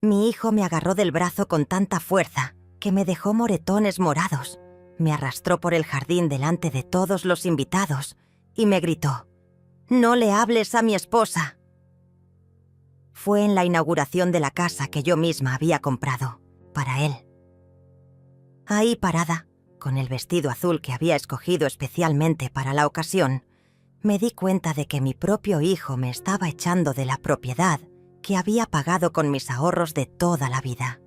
Mi hijo me agarró del brazo con tanta fuerza que me dejó moretones morados. Me arrastró por el jardín delante de todos los invitados y me gritó: «No le hables a mi esposa». Fue en la inauguración de la casa que yo misma había comprado, para él. Ahí parada, con el vestido azul que había escogido especialmente para la ocasión, me di cuenta de que mi propio hijo me estaba echando de la propiedad que había pagado con mis ahorros de toda la vida.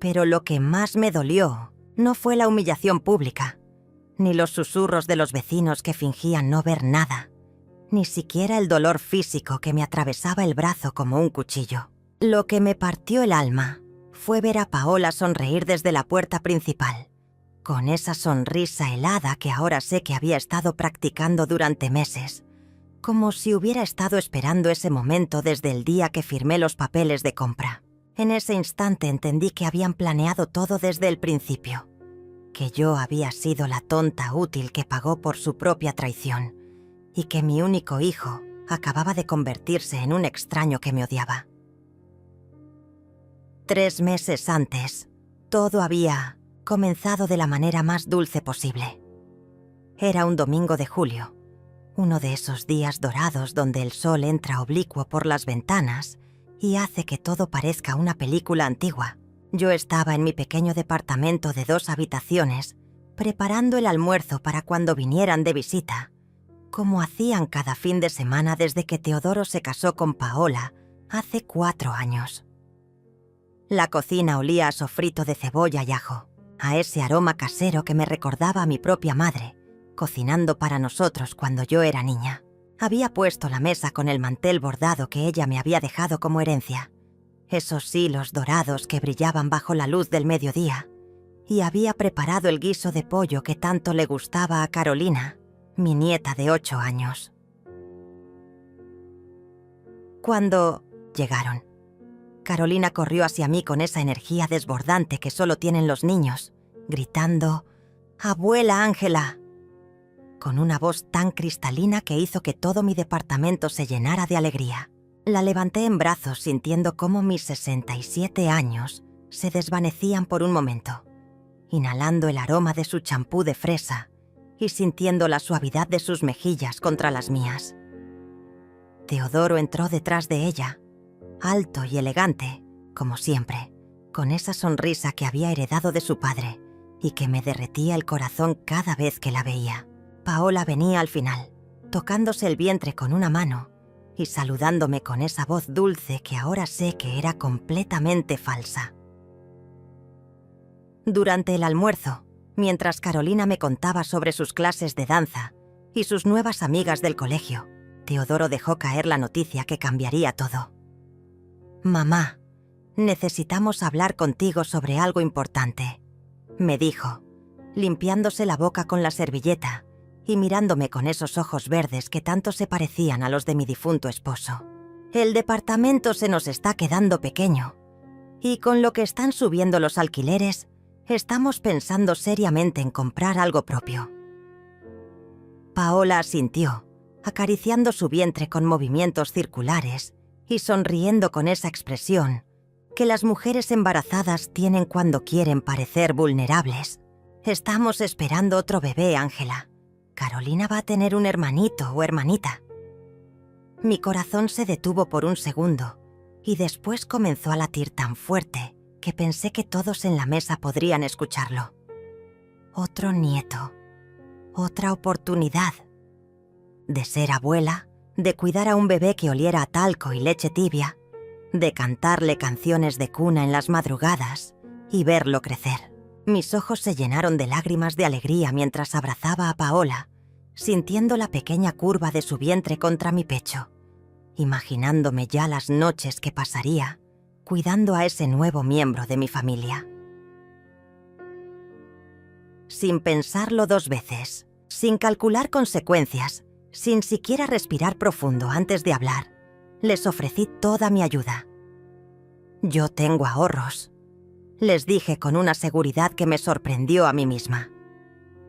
Pero lo que más me dolió no fue la humillación pública, ni los susurros de los vecinos que fingían no ver nada, ni siquiera el dolor físico que me atravesaba el brazo como un cuchillo. Lo que me partió el alma fue ver a Paola sonreír desde la puerta principal, con esa sonrisa helada que ahora sé que había estado practicando durante meses, como si hubiera estado esperando ese momento desde el día que firmé los papeles de compra. En ese instante entendí que habían planeado todo desde el principio, que yo había sido la tonta útil que pagó por su propia traición y que mi único hijo acababa de convertirse en un extraño que me odiaba. 3 meses antes, todo había comenzado de la manera más dulce posible. Era un domingo de julio, uno de esos días dorados donde el sol entra oblicuo por las ventanas y hace que todo parezca una película antigua. Yo estaba en mi pequeño departamento de 2 habitaciones, preparando el almuerzo para cuando vinieran de visita, como hacían cada fin de semana desde que Teodoro se casó con Paola hace 4 años. La cocina olía a sofrito de cebolla y ajo, a ese aroma casero que me recordaba a mi propia madre, cocinando para nosotros cuando yo era niña. Había puesto la mesa con el mantel bordado que ella me había dejado como herencia, esos hilos dorados que brillaban bajo la luz del mediodía, y había preparado el guiso de pollo que tanto le gustaba a Carolina, mi nieta de 8 años. Cuando llegaron, Carolina corrió hacia mí con esa energía desbordante que solo tienen los niños, gritando: «¡Abuela Ángela!», con una voz tan cristalina que hizo que todo mi departamento se llenara de alegría. La levanté en brazos sintiendo cómo mis 67 años se desvanecían por un momento, inhalando el aroma de su champú de fresa y sintiendo la suavidad de sus mejillas contra las mías. Teodoro entró detrás de ella, alto y elegante, como siempre, con esa sonrisa que había heredado de su padre y que me derretía el corazón cada vez que la veía. Paola venía al final, tocándose el vientre con una mano y saludándome con esa voz dulce que ahora sé que era completamente falsa. Durante el almuerzo, mientras Carolina me contaba sobre sus clases de danza y sus nuevas amigas del colegio, Teodoro dejó caer la noticia que cambiaría todo. «Mamá, necesitamos hablar contigo sobre algo importante», me dijo, limpiándose la boca con la servilleta y mirándome con esos ojos verdes que tanto se parecían a los de mi difunto esposo. «El departamento se nos está quedando pequeño y con lo que están subiendo los alquileres, estamos pensando seriamente en comprar algo propio». Paola asintió, acariciando su vientre con movimientos circulares y sonriendo con esa expresión que las mujeres embarazadas tienen cuando quieren parecer vulnerables. «Estamos esperando otro bebé, Ángela. Carolina va a tener un hermanito o hermanita». Mi corazón se detuvo por un segundo y después comenzó a latir tan fuerte que pensé que todos en la mesa podrían escucharlo. Otro nieto, otra oportunidad de ser abuela, de cuidar a un bebé que oliera a talco y leche tibia, de cantarle canciones de cuna en las madrugadas y verlo crecer. Mis ojos se llenaron de lágrimas de alegría mientras abrazaba a Paola, sintiendo la pequeña curva de su vientre contra mi pecho, imaginándome ya las noches que pasaría cuidando a ese nuevo miembro de mi familia. Sin pensarlo 2 veces, sin calcular consecuencias, sin siquiera respirar profundo antes de hablar, les ofrecí toda mi ayuda. «Yo tengo ahorros», les dije con una seguridad que me sorprendió a mí misma.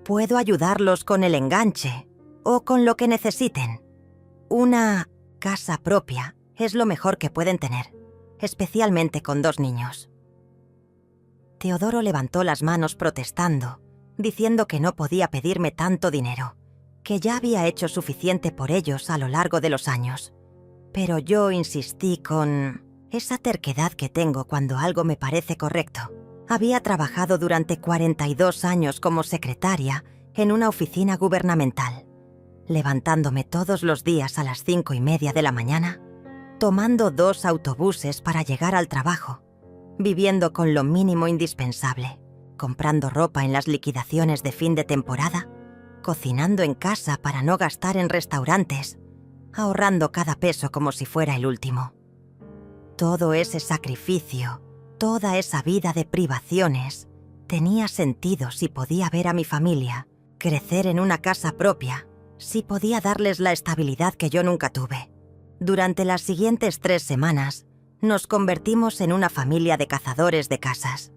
«Puedo ayudarlos con el enganche o con lo que necesiten. Una casa propia es lo mejor que pueden tener. especialmente con 2 niños. Teodoro levantó las manos protestando, diciendo que no podía pedirme tanto dinero, que ya había hecho suficiente por ellos a lo largo de los años. Pero yo insistí con esa terquedad que tengo cuando algo me parece correcto. Había trabajado durante 42 años como secretaria en una oficina gubernamental, levantándome todos los días a las 5:30 de la mañana, tomando 2 autobuses para llegar al trabajo, viviendo con lo mínimo indispensable, comprando ropa en las liquidaciones de fin de temporada, cocinando en casa para no gastar en restaurantes, ahorrando cada peso como si fuera el último. Todo ese sacrificio, toda esa vida de privaciones, tenía sentido si podía ver a mi familia crecer en una casa propia, si podía darles la estabilidad que yo nunca tuve. Durante las siguientes 3 semanas, nos convertimos en una familia de cazadores de casas.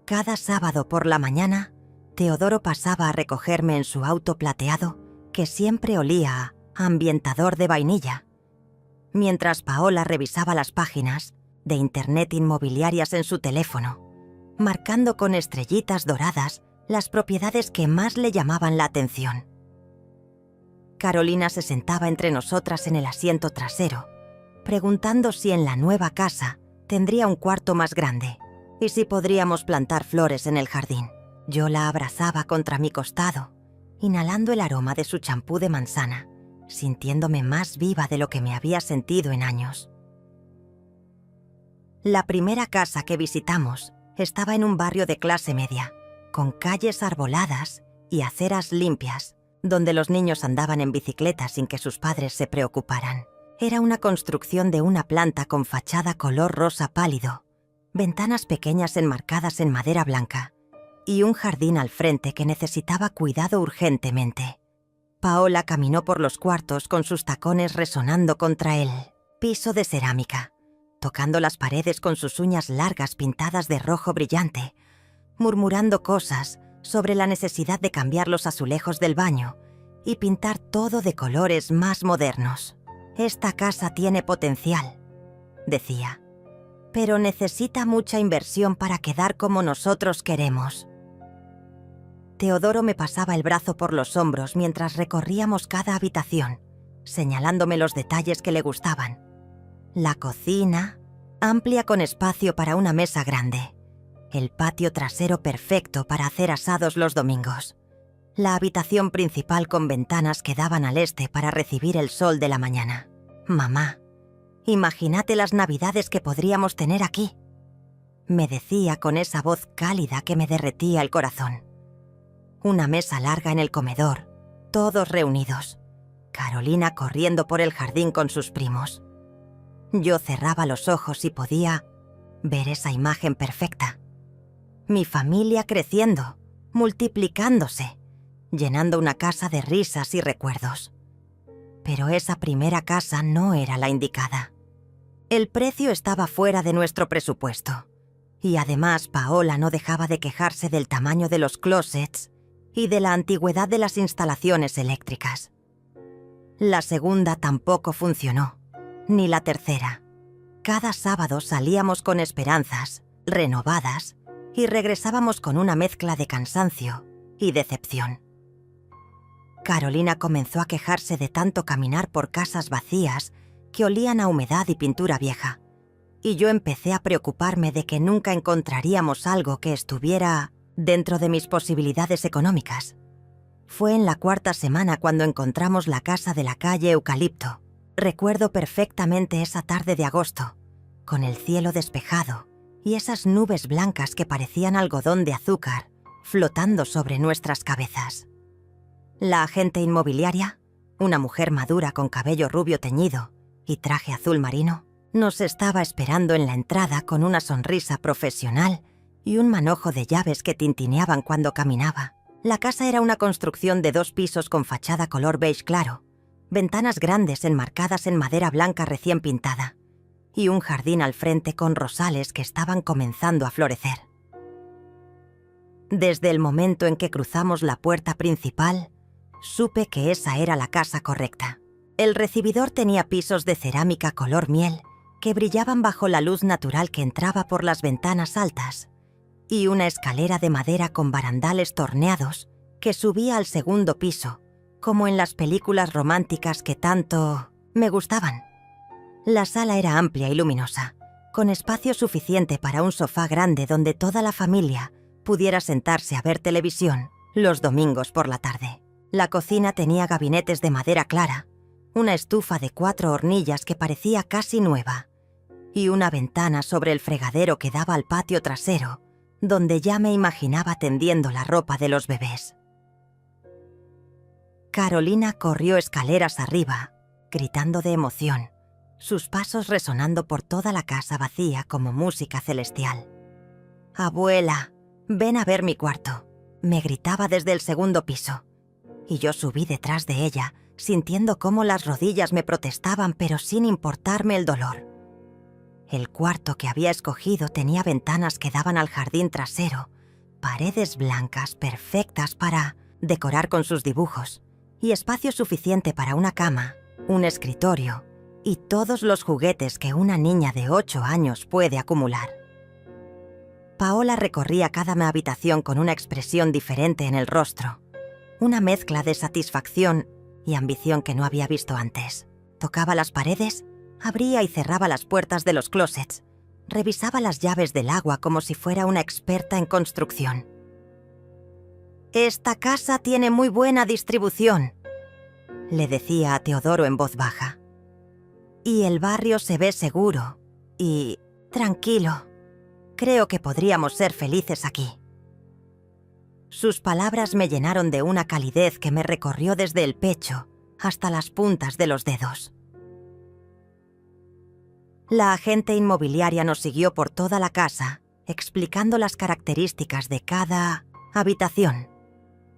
Cada sábado por la mañana, Teodoro pasaba a recogerme en su auto plateado, que siempre olía a ambientador de vainilla, mientras Paola revisaba las páginas de internet inmobiliarias en su teléfono, marcando con estrellitas doradas las propiedades que más le llamaban la atención. Carolina se sentaba entre nosotras en el asiento trasero, preguntando si en la nueva casa tendría un cuarto más grande y si podríamos plantar flores en el jardín. Yo la abrazaba contra mi costado, inhalando el aroma de su champú de manzana, sintiéndome más viva de lo que me había sentido en años. La primera casa que visitamos estaba en un barrio de clase media, con calles arboladas y aceras limpias, donde los niños andaban en bicicleta sin que sus padres se preocuparan. Era una construcción de una planta con fachada color rosa pálido, ventanas pequeñas enmarcadas en madera blanca y un jardín al frente que necesitaba cuidado urgentemente. Paola caminó por los cuartos con sus tacones resonando contra el piso de cerámica, tocando las paredes con sus uñas largas pintadas de rojo brillante, murmurando cosas sobre la necesidad de cambiar los azulejos del baño y pintar todo de colores más modernos. «Esta casa tiene potencial», decía, «pero necesita mucha inversión para quedar como nosotros queremos». Teodoro me pasaba el brazo por los hombros mientras recorríamos cada habitación, señalándome los detalles que le gustaban. La cocina, amplia con espacio para una mesa grande. El patio trasero perfecto para hacer asados los domingos. La habitación principal con ventanas que daban al este para recibir el sol de la mañana. «Mamá, imagínate las navidades que podríamos tener aquí», me decía con esa voz cálida que me derretía el corazón. Una mesa larga en el comedor, todos reunidos. Carolina corriendo por el jardín con sus primos. Yo cerraba los ojos y podía ver esa imagen perfecta. Mi familia creciendo, multiplicándose, llenando una casa de risas y recuerdos. Pero esa primera casa no era la indicada. El precio estaba fuera de nuestro presupuesto. Y además Paola no dejaba de quejarse del tamaño de los closets y de la antigüedad de las instalaciones eléctricas. La segunda tampoco funcionó, ni la tercera. Cada sábado salíamos con esperanzas, renovadas, y regresábamos con una mezcla de cansancio y decepción. Carolina comenzó a quejarse de tanto caminar por casas vacías que olían a humedad y pintura vieja, y yo empecé a preocuparme de que nunca encontraríamos algo que estuviera dentro de mis posibilidades económicas. Fue en la 4ª semana cuando encontramos la casa de la calle Eucalipto. Recuerdo perfectamente esa tarde de agosto, con el cielo despejado y esas nubes blancas que parecían algodón de azúcar flotando sobre nuestras cabezas. La agente inmobiliaria, una mujer madura con cabello rubio teñido y traje azul marino, nos estaba esperando en la entrada con una sonrisa profesional y un manojo de llaves que tintineaban cuando caminaba. La casa era una construcción de 2 pisos con fachada color beige claro, ventanas grandes enmarcadas en madera blanca recién pintada y un jardín al frente con rosales que estaban comenzando a florecer. Desde el momento en que cruzamos la puerta principal, supe que esa era la casa correcta. El recibidor tenía pisos de cerámica color miel que brillaban bajo la luz natural que entraba por las ventanas altas, y una escalera de madera con barandales torneados que subía al segundo piso, como en las películas románticas que tanto me gustaban. La sala era amplia y luminosa, con espacio suficiente para un sofá grande donde toda la familia pudiera sentarse a ver televisión los domingos por la tarde. La cocina tenía gabinetes de madera clara, una estufa de 4 hornillas que parecía casi nueva, y una ventana sobre el fregadero que daba al patio trasero, donde ya me imaginaba tendiendo la ropa de los bebés. Carolina corrió escaleras arriba, gritando de emoción, sus pasos resonando por toda la casa vacía como música celestial. «Abuela, ven a ver mi cuarto», me gritaba desde el segundo piso, y yo subí detrás de ella, sintiendo cómo las rodillas me protestaban, pero sin importarme el dolor. El cuarto que había escogido tenía ventanas que daban al jardín trasero, paredes blancas perfectas para decorar con sus dibujos, y espacio suficiente para una cama, un escritorio y todos los juguetes que una niña de 8 años puede acumular. Paola recorría cada habitación con una expresión diferente en el rostro, una mezcla de satisfacción y ambición que no había visto antes. Tocaba las paredes, abría y cerraba las puertas de los closets, revisaba las llaves del agua como si fuera una experta en construcción. «Esta casa tiene muy buena distribución», le decía a Teodoro en voz baja. «Y el barrio se ve seguro y tranquilo. Creo que podríamos ser felices aquí». Sus palabras me llenaron de una calidez que me recorrió desde el pecho hasta las puntas de los dedos. La agente inmobiliaria nos siguió por toda la casa, explicando las características de cada habitación,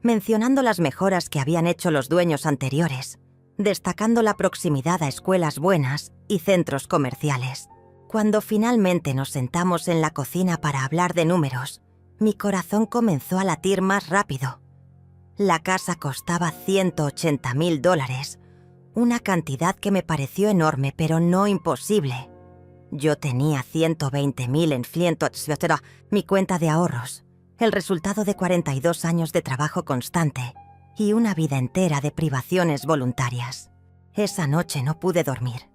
mencionando las mejoras que habían hecho los dueños anteriores, destacando la proximidad a escuelas buenas y centros comerciales. Cuando finalmente nos sentamos en la cocina para hablar de números, mi corazón comenzó a latir más rápido. La casa costaba $180,000, una cantidad que me pareció enorme pero no imposible. Yo tenía 120,000 en mi cuenta de ahorros, el resultado de 42 años de trabajo constante y una vida entera de privaciones voluntarias. Esa noche no pude dormir.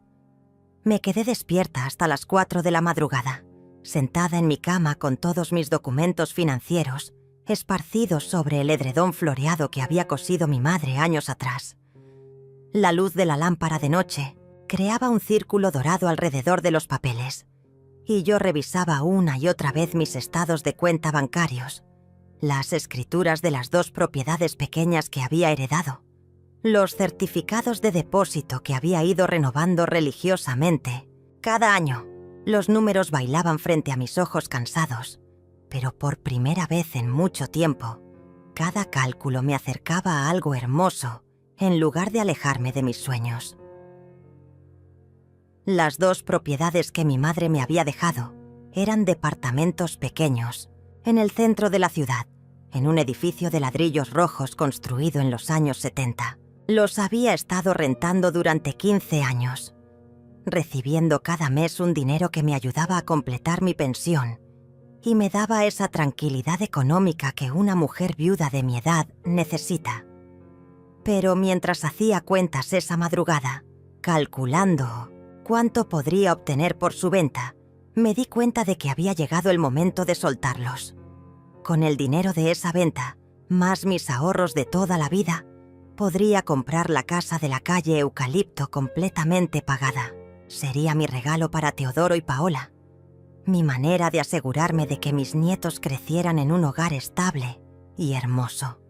Me quedé despierta hasta las 4 de la madrugada, sentada en mi cama con todos mis documentos financieros esparcidos sobre el edredón floreado que había cosido mi madre años atrás. La luz de la lámpara de noche creaba un círculo dorado alrededor de los papeles, y yo revisaba una y otra vez mis estados de cuenta bancarios, las escrituras de las 2 propiedades pequeñas que había heredado, los certificados de depósito que había ido renovando religiosamente. Cada año, los números bailaban frente a mis ojos cansados, pero por primera vez en mucho tiempo, cada cálculo me acercaba a algo hermoso en lugar de alejarme de mis sueños. Las 2 propiedades que mi madre me había dejado eran departamentos pequeños, en el centro de la ciudad, en un edificio de ladrillos rojos construido en los años 70. Los había estado rentando durante 15 años, recibiendo cada mes un dinero que me ayudaba a completar mi pensión y me daba esa tranquilidad económica que una mujer viuda de mi edad necesita. Pero mientras hacía cuentas esa madrugada, calculando cuánto podría obtener por su venta, me di cuenta de que había llegado el momento de soltarlos. Con el dinero de esa venta, más mis ahorros de toda la vida, podría comprar la casa de la calle Eucalipto completamente pagada. Sería mi regalo para Teodoro y Paola, mi manera de asegurarme de que mis nietos crecieran en un hogar estable y hermoso.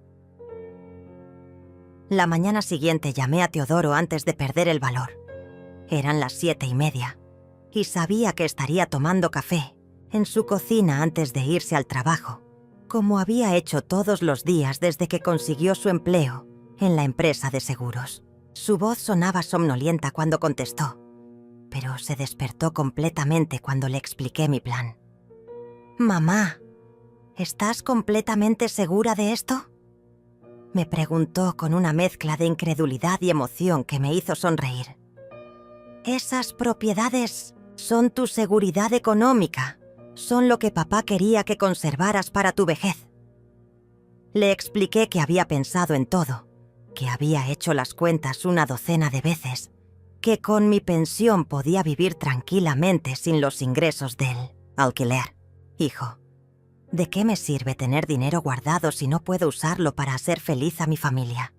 La mañana siguiente llamé a Teodoro antes de perder el valor. Eran las 7:30, y sabía que estaría tomando café en su cocina antes de irse al trabajo, como había hecho todos los días desde que consiguió su empleo en la empresa de seguros. Su voz sonaba somnolienta cuando contestó, pero se despertó completamente cuando le expliqué mi plan. «Mamá, ¿estás completamente segura de esto?», me preguntó con una mezcla de incredulidad y emoción que me hizo sonreír. «Esas propiedades Son tu seguridad económica. Son lo que papá quería que conservaras para tu vejez. Le expliqué que había pensado en todo, que había hecho las cuentas una docena de veces, que con mi pensión podía vivir tranquilamente sin los ingresos del alquiler. Hijo, ¿de qué me sirve tener dinero guardado si no puedo usarlo para hacer feliz a mi familia?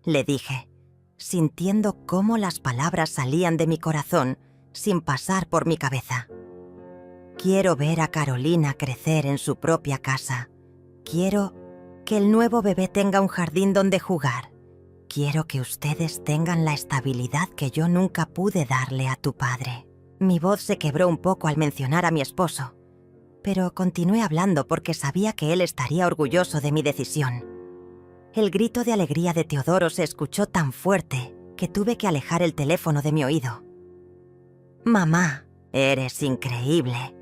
Le dije, sintiendo cómo las palabras salían de mi corazón sin pasar por mi cabeza. Quiero ver a Carolina crecer en su propia casa. Quiero que el nuevo bebé tenga un jardín donde jugar. Quiero que ustedes tengan la estabilidad que yo nunca pude darle a tu padre. Mi voz se quebró un poco al mencionar a mi esposo, pero continué hablando porque sabía que él estaría orgulloso de mi decisión. El grito de alegría de Teodoro se escuchó tan fuerte que tuve que alejar el teléfono de mi oído. Mamá, eres increíble.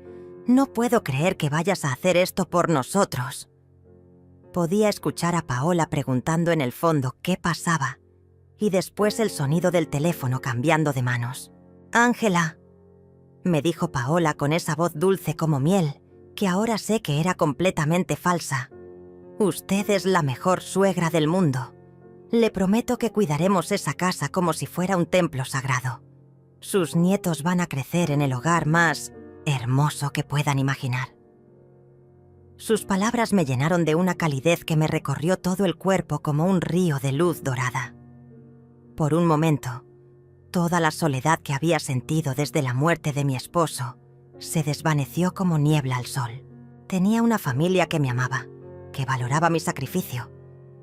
No puedo creer que vayas a hacer esto por nosotros. Podía escuchar a Paola preguntando en el fondo qué pasaba y después el sonido del teléfono cambiando de manos. «Ángela», me dijo Paola con esa voz dulce como miel, que ahora sé que era completamente falsa. «Usted es la mejor suegra del mundo. Le prometo que cuidaremos esa casa como si fuera un templo sagrado. Sus nietos van a crecer en el hogar más hermoso que puedan imaginar». Sus palabras me llenaron de una calidez que me recorrió todo el cuerpo como un río de luz dorada. Por un momento, toda la soledad que había sentido desde la muerte de mi esposo se desvaneció como niebla al sol. Tenía una familia que me amaba, que valoraba mi sacrificio,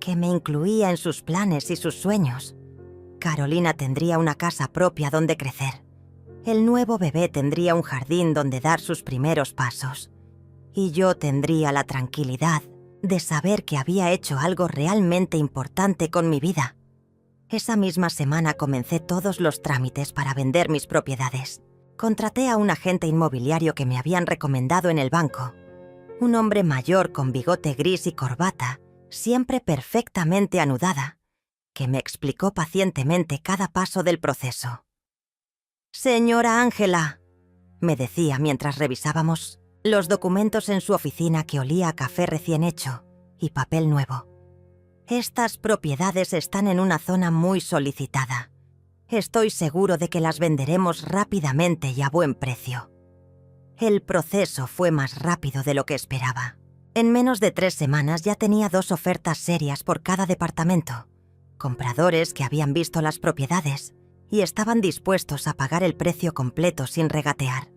que me incluía en sus planes y sus sueños. Carolina tendría una casa propia donde crecer. El nuevo bebé tendría un jardín donde dar sus primeros pasos. Y yo tendría la tranquilidad de saber que había hecho algo realmente importante con mi vida. Esa misma semana comencé todos los trámites para vender mis propiedades. Contraté a un agente inmobiliario que me habían recomendado en el banco. Un hombre mayor con bigote gris y corbata, siempre perfectamente anudada, que me explicó pacientemente cada paso del proceso. «Señora Ángela», me decía mientras revisábamos los documentos en su oficina que olía a café recién hecho y papel nuevo. «Estas propiedades están en una zona muy solicitada. Estoy seguro de que las venderemos rápidamente y a buen precio». El proceso fue más rápido de lo que esperaba. En menos de 3 semanas ya tenía 2 ofertas serias por cada departamento. Compradores que habían visto las propiedades y estaban dispuestos a pagar el precio completo sin regatear.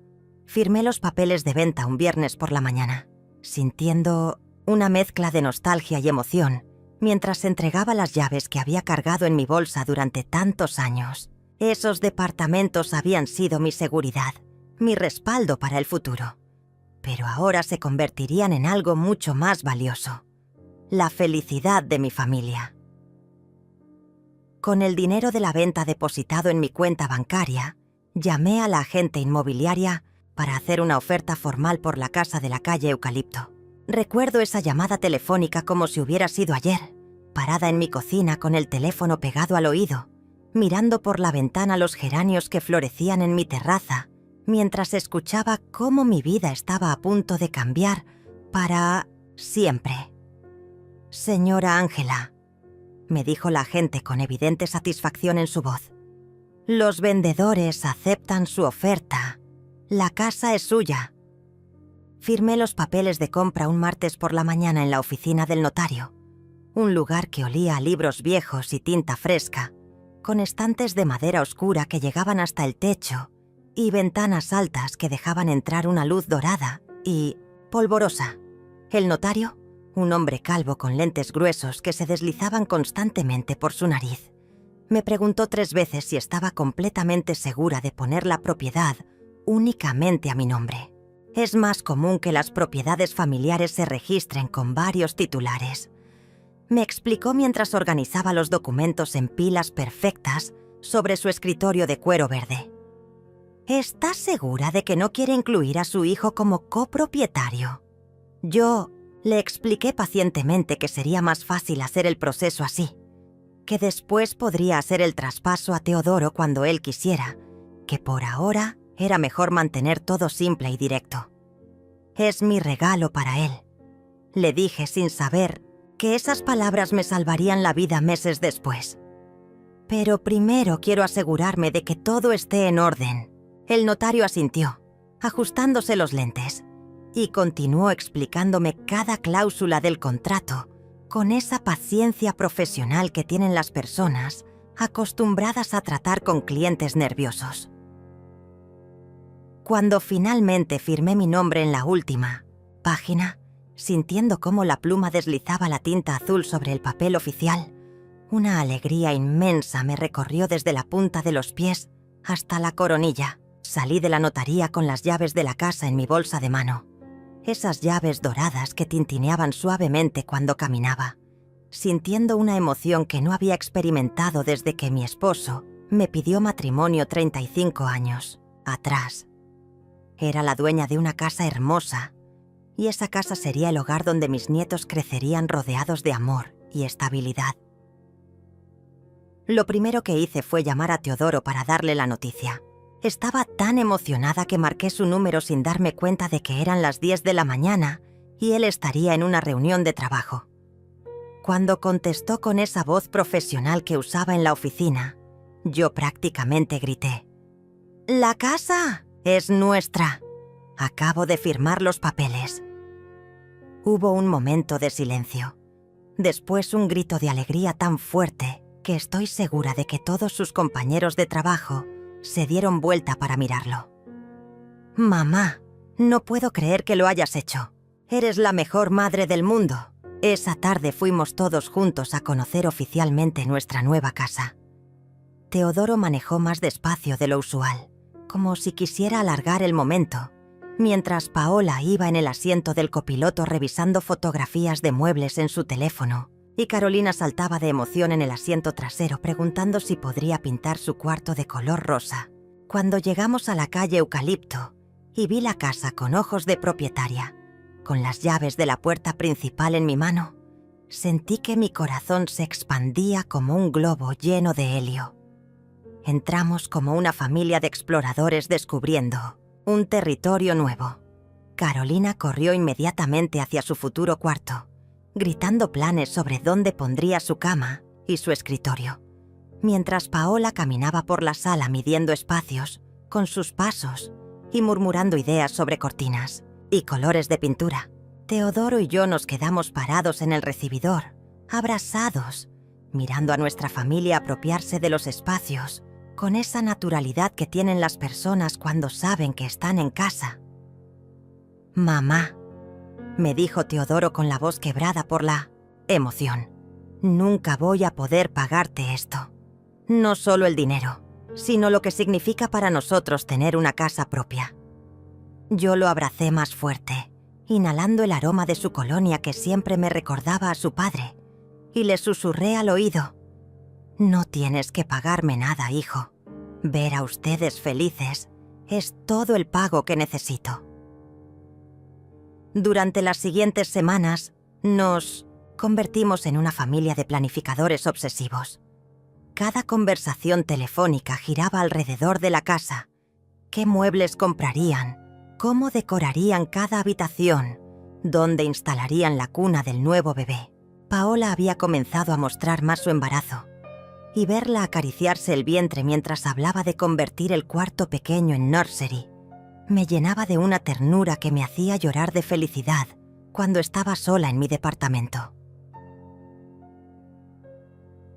Firmé los papeles de venta un viernes por la mañana, sintiendo una mezcla de nostalgia y emoción mientras entregaba las llaves que había cargado en mi bolsa durante tantos años. Esos departamentos habían sido mi seguridad, mi respaldo para el futuro. Pero ahora se convertirían en algo mucho más valioso: la felicidad de mi familia. Con el dinero de la venta depositado en mi cuenta bancaria, llamé a la agente inmobiliaria para hacer una oferta formal por la casa de la calle Eucalipto. Recuerdo esa llamada telefónica como si hubiera sido ayer, parada en mi cocina con el teléfono pegado al oído, mirando por la ventana los geranios que florecían en mi terraza, mientras escuchaba cómo mi vida estaba a punto de cambiar para siempre. «Señora Ángela», me dijo la agente con evidente satisfacción en su voz, «los vendedores aceptan su oferta. La casa es suya». Firmé los papeles de compra un martes por la mañana en la oficina del notario, un lugar que olía a libros viejos y tinta fresca, con estantes de madera oscura que llegaban hasta el techo y ventanas altas que dejaban entrar una luz dorada y polvorosa. El notario, un hombre calvo con lentes gruesos que se deslizaban constantemente por su nariz, me preguntó 3 veces si estaba completamente segura de poner la propiedad únicamente a mi nombre. Es más común que las propiedades familiares se registren con varios titulares, me explicó mientras organizaba los documentos en pilas perfectas sobre su escritorio de cuero verde. ¿Estás segura de que no quiere incluir a su hijo como copropietario? Yo le expliqué pacientemente que sería más fácil hacer el proceso así, que después podría hacer el traspaso a Teodoro cuando él quisiera, que por ahora Era mejor mantener todo simple y directo. «Es mi regalo para él», le dije sin saber que esas palabras me salvarían la vida meses después. «Pero primero quiero asegurarme de que todo esté en orden». El notario asintió, ajustándose los lentes, y continuó explicándome cada cláusula del contrato con esa paciencia profesional que tienen las personas acostumbradas a tratar con clientes nerviosos. Cuando finalmente firmé mi nombre en la última página, sintiendo cómo la pluma deslizaba la tinta azul sobre el papel oficial, una alegría inmensa me recorrió desde la punta de los pies hasta la coronilla. Salí de la notaría con las llaves de la casa en mi bolsa de mano. Esas llaves doradas que tintineaban suavemente cuando caminaba, sintiendo una emoción que no había experimentado desde que mi esposo me pidió matrimonio 35 años atrás. Era la dueña de una casa hermosa, y esa casa sería el hogar donde mis nietos crecerían rodeados de amor y estabilidad. Lo primero que hice fue llamar a Teodoro para darle la noticia. Estaba tan emocionada que marqué su número sin darme cuenta de que eran las 10 de la mañana y él estaría en una reunión de trabajo. Cuando contestó con esa voz profesional que usaba en la oficina, yo prácticamente grité: «¡La casa es nuestra! Acabo de firmar los papeles». Hubo un momento de silencio. Después un grito de alegría tan fuerte que estoy segura de que todos sus compañeros de trabajo se dieron vuelta para mirarlo. «Mamá, no puedo creer que lo hayas hecho. Eres la mejor madre del mundo». Esa tarde fuimos todos juntos a conocer oficialmente nuestra nueva casa. Teodoro manejó más despacio de lo usual, como si quisiera alargar el momento, mientras Paola iba en el asiento del copiloto revisando fotografías de muebles en su teléfono, y Carolina saltaba de emoción en el asiento trasero preguntando si podría pintar su cuarto de color rosa. Cuando llegamos a la calle Eucalipto y vi la casa con ojos de propietaria, con las llaves de la puerta principal en mi mano, sentí que mi corazón se expandía como un globo lleno de helio. Entramos como una familia de exploradores descubriendo un territorio nuevo. Carolina corrió inmediatamente hacia su futuro cuarto, gritando planes sobre dónde pondría su cama y su escritorio, mientras Paola caminaba por la sala midiendo espacios con sus pasos y murmurando ideas sobre cortinas y colores de pintura. Teodoro y yo nos quedamos parados en el recibidor, abrazados, mirando a nuestra familia apropiarse de los espacios con esa naturalidad que tienen las personas cuando saben que están en casa. «Mamá», me dijo Teodoro con la voz quebrada por la emoción, «nunca voy a poder pagarte esto. No solo el dinero, sino lo que significa para nosotros tener una casa propia». Yo lo abracé más fuerte, inhalando el aroma de su colonia que siempre me recordaba a su padre, y le susurré al oído: «No tienes que pagarme nada, hijo. Ver a ustedes felices es todo el pago que necesito». Durante las siguientes semanas, nos convertimos en una familia de planificadores obsesivos. Cada conversación telefónica giraba alrededor de la casa. ¿Qué muebles comprarían? ¿Cómo decorarían cada habitación? ¿Dónde instalarían la cuna del nuevo bebé? Paola había comenzado a mostrar más su embarazo, y verla acariciarse el vientre mientras hablaba de convertir el cuarto pequeño en nursery me llenaba de una ternura que me hacía llorar de felicidad cuando estaba sola en mi departamento.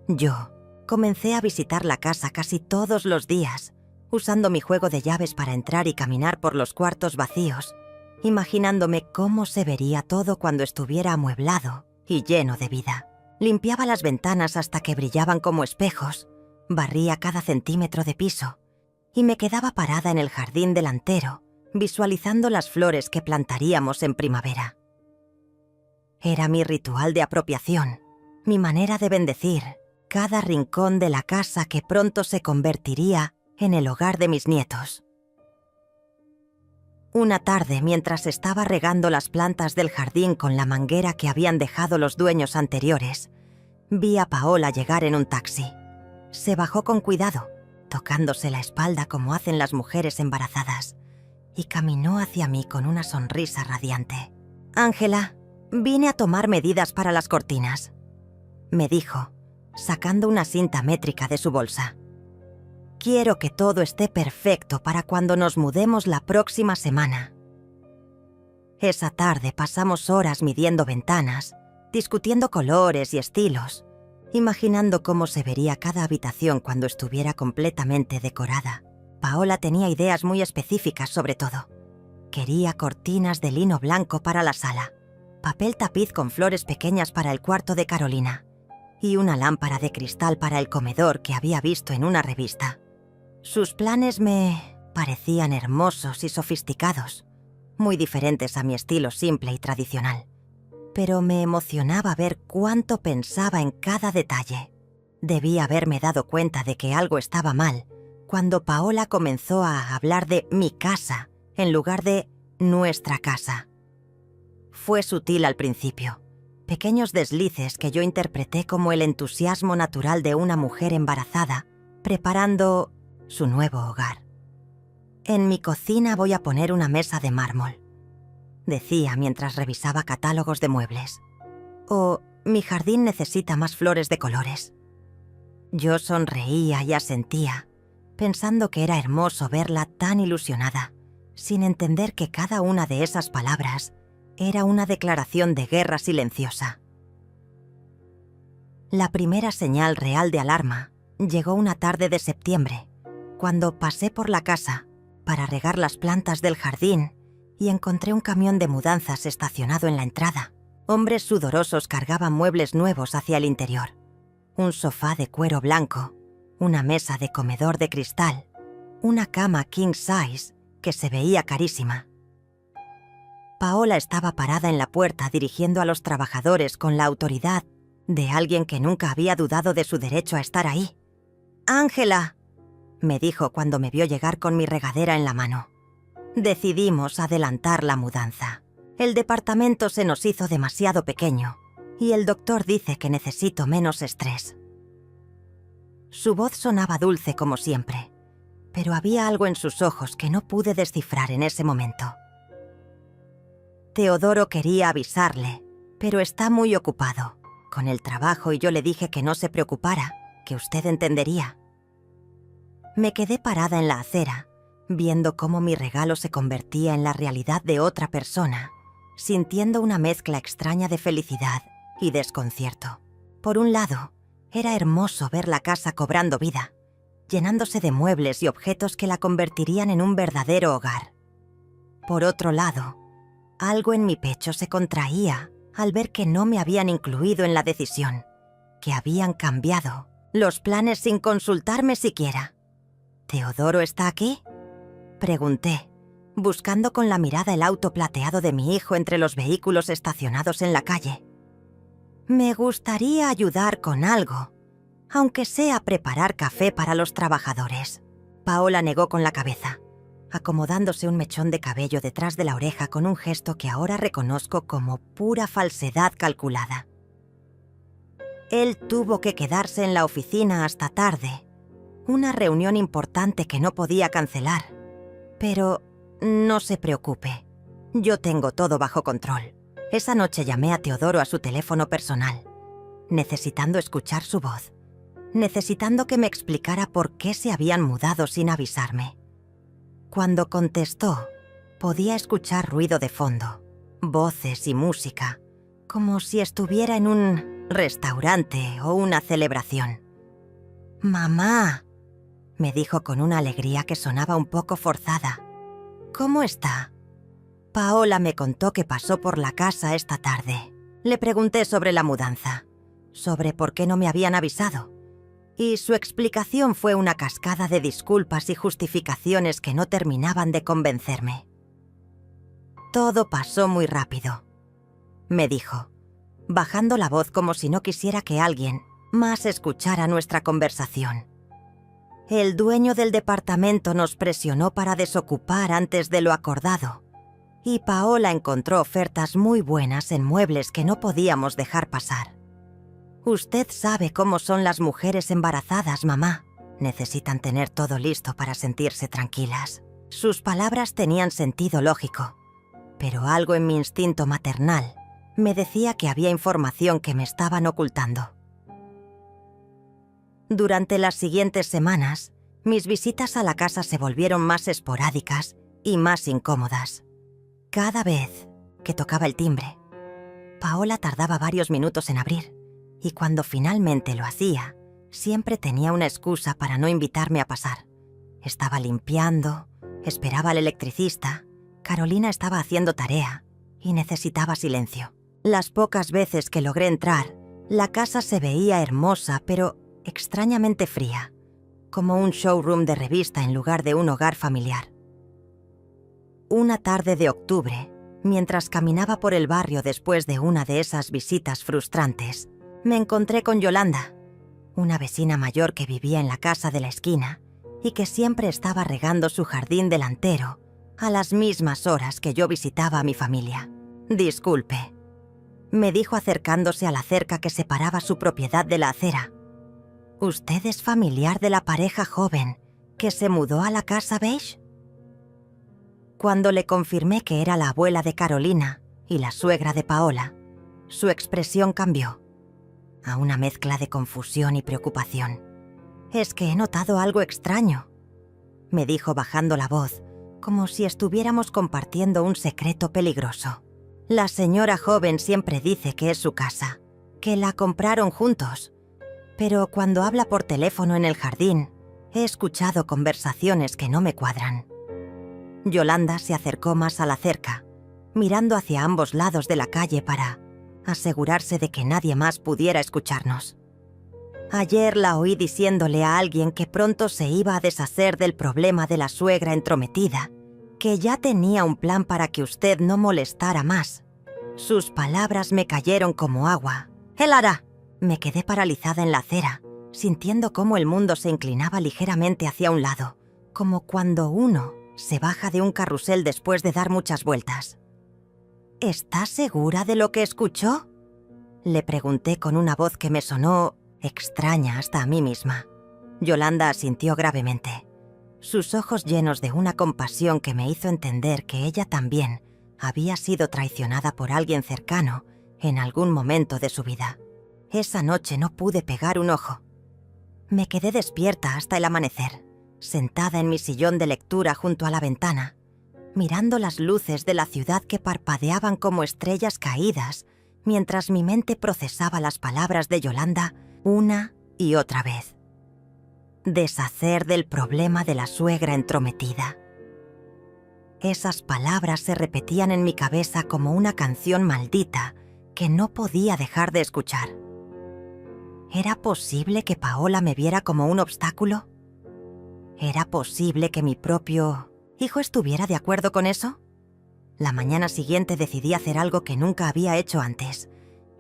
Yo comencé a visitar la casa casi todos los días, usando mi juego de llaves para entrar y caminar por los cuartos vacíos, imaginándome cómo se vería todo cuando estuviera amueblado y lleno de vida. Limpiaba las ventanas hasta que brillaban como espejos, barría cada centímetro de piso y me quedaba parada en el jardín delantero, visualizando las flores que plantaríamos en primavera. Era mi ritual de apropiación, mi manera de bendecir cada rincón de la casa que pronto se convertiría en el hogar de mis nietos. Una tarde, mientras estaba regando las plantas del jardín con la manguera que habían dejado los dueños anteriores, vi a Paola llegar en un taxi. Se bajó con cuidado, tocándose la espalda como hacen las mujeres embarazadas, y caminó hacia mí con una sonrisa radiante. «Ángela, vine a tomar medidas para las cortinas», me dijo, sacando una cinta métrica de su bolsa. «Quiero que todo esté perfecto para cuando nos mudemos la próxima semana». Esa tarde pasamos horas midiendo ventanas, discutiendo colores y estilos, imaginando cómo se vería cada habitación cuando estuviera completamente decorada. Paola tenía ideas muy específicas sobre todo. Quería cortinas de lino blanco para la sala, papel tapiz con flores pequeñas para el cuarto de Carolina y una lámpara de cristal para el comedor que había visto en una revista. Sus planes me parecían hermosos y sofisticados, muy diferentes a mi estilo simple y tradicional. Pero me emocionaba ver cuánto pensaba en cada detalle. Debí haberme dado cuenta de que algo estaba mal cuando Paola comenzó a hablar de mi casa en lugar de nuestra casa. Fue sutil al principio, pequeños deslices que yo interpreté como el entusiasmo natural de una mujer embarazada preparando su nuevo hogar. «En mi cocina voy a poner una mesa de mármol», decía mientras revisaba catálogos de muebles. «O mi jardín necesita más flores de colores». Yo sonreía y asentía, pensando que era hermoso verla tan ilusionada, sin entender que cada una de esas palabras era una declaración de guerra silenciosa. La primera señal real de alarma llegó una tarde de septiembre, cuando pasé por la casa para regar las plantas del jardín y encontré un camión de mudanzas estacionado en la entrada. Hombres sudorosos cargaban muebles nuevos hacia el interior. Un sofá de cuero blanco, una mesa de comedor de cristal, una cama king size que se veía carísima. Paola estaba parada en la puerta dirigiendo a los trabajadores con la autoridad de alguien que nunca había dudado de su derecho a estar ahí. «Ángela», me dijo cuando me vio llegar con mi regadera en la mano. «Decidimos adelantar la mudanza. El departamento se nos hizo demasiado pequeño y el doctor dice que necesito menos estrés». Su voz sonaba dulce como siempre, pero había algo en sus ojos que no pude descifrar en ese momento. Teodoro quería avisarle, pero está muy ocupado con el trabajo y yo le dije que no se preocupara, que usted entendería. Me quedé parada en la acera, viendo cómo mi regalo se convertía en la realidad de otra persona, sintiendo una mezcla extraña de felicidad y desconcierto. Por un lado, era hermoso ver la casa cobrando vida, llenándose de muebles y objetos que la convertirían en un verdadero hogar. Por otro lado, algo en mi pecho se contraía al ver que no me habían incluido en la decisión, que habían cambiado los planes sin consultarme siquiera. «¿Teodoro está aquí?», pregunté, buscando con la mirada el auto plateado de mi hijo entre los vehículos estacionados en la calle. «Me gustaría ayudar con algo, aunque sea preparar café para los trabajadores». Paola negó con la cabeza, acomodándose un mechón de cabello detrás de la oreja con un gesto que ahora reconozco como pura falsedad calculada. Él tuvo que quedarse en la oficina hasta tarde, una reunión importante que no podía cancelar. Pero no se preocupe, yo tengo todo bajo control. Esa noche llamé a Teodoro a su teléfono personal, necesitando escuchar su voz, necesitando que me explicara por qué se habían mudado sin avisarme. Cuando contestó, podía escuchar ruido de fondo, voces y música, como si estuviera en un restaurante o una celebración. «Mamá», me dijo con una alegría que sonaba un poco forzada. «¿Cómo está?». Paola me contó que pasó por la casa esta tarde. Le pregunté sobre la mudanza, sobre por qué no me habían avisado, y su explicación fue una cascada de disculpas y justificaciones que no terminaban de convencerme. «Todo pasó muy rápido», me dijo, bajando la voz como si no quisiera que alguien más escuchara nuestra conversación. «El dueño del departamento nos presionó para desocupar antes de lo acordado, y Paola encontró ofertas muy buenas en muebles que no podíamos dejar pasar. Usted sabe cómo son las mujeres embarazadas, mamá. Necesitan tener todo listo para sentirse tranquilas. Sus palabras tenían sentido lógico, pero algo en mi instinto maternal me decía que había información que me estaban ocultando. Durante las siguientes semanas, mis visitas a la casa se volvieron más esporádicas y más incómodas. Cada vez que tocaba el timbre, Paola tardaba varios minutos en abrir, y cuando finalmente lo hacía, siempre tenía una excusa para no invitarme a pasar. Estaba limpiando, esperaba al electricista, Carolina estaba haciendo tarea y necesitaba silencio. Las pocas veces que logré entrar, la casa se veía hermosa, pero extrañamente fría, como un showroom de revista en lugar de un hogar familiar. Una tarde de octubre, mientras caminaba por el barrio después de una de esas visitas frustrantes, me encontré con Yolanda, una vecina mayor que vivía en la casa de la esquina y que siempre estaba regando su jardín delantero a las mismas horas que yo visitaba a mi familia. «Disculpe», me dijo acercándose a la cerca que separaba su propiedad de la acera. «¿Usted es familiar de la pareja joven que se mudó a la casa beige?» Cuando le confirmé que era la abuela de Carolina y la suegra de Paola, su expresión cambió a una mezcla de confusión y preocupación. «Es que he notado algo extraño», me dijo bajando la voz, como si estuviéramos compartiendo un secreto peligroso. «La señora joven siempre dice que es su casa, que la compraron juntos, pero cuando habla por teléfono en el jardín, he escuchado conversaciones que no me cuadran». Yolanda se acercó más a la cerca, mirando hacia ambos lados de la calle para asegurarse de que nadie más pudiera escucharnos. «Ayer la oí diciéndole a alguien que pronto se iba a deshacer del problema de la suegra entrometida, que ya tenía un plan para que usted no molestara más. Sus palabras me cayeron como agua. ¡Él hará!». Me quedé paralizada en la acera, sintiendo cómo el mundo se inclinaba ligeramente hacia un lado, como cuando uno se baja de un carrusel después de dar muchas vueltas. «¿Está segura de lo que escuchó?», le pregunté con una voz que me sonó extraña hasta a mí misma. Yolanda asintió gravemente, sus ojos llenos de una compasión que me hizo entender que ella también había sido traicionada por alguien cercano en algún momento de su vida. Esa noche no pude pegar un ojo. Me quedé despierta hasta el amanecer, sentada en mi sillón de lectura junto a la ventana, mirando las luces de la ciudad que parpadeaban como estrellas caídas, mientras mi mente procesaba las palabras de Yolanda una y otra vez. Deshacer del problema de la suegra entrometida. Esas palabras se repetían en mi cabeza como una canción maldita que no podía dejar de escuchar. ¿Era posible que Paola me viera como un obstáculo? ¿Era posible que mi propio hijo estuviera de acuerdo con eso? La mañana siguiente decidí hacer algo que nunca había hecho antes: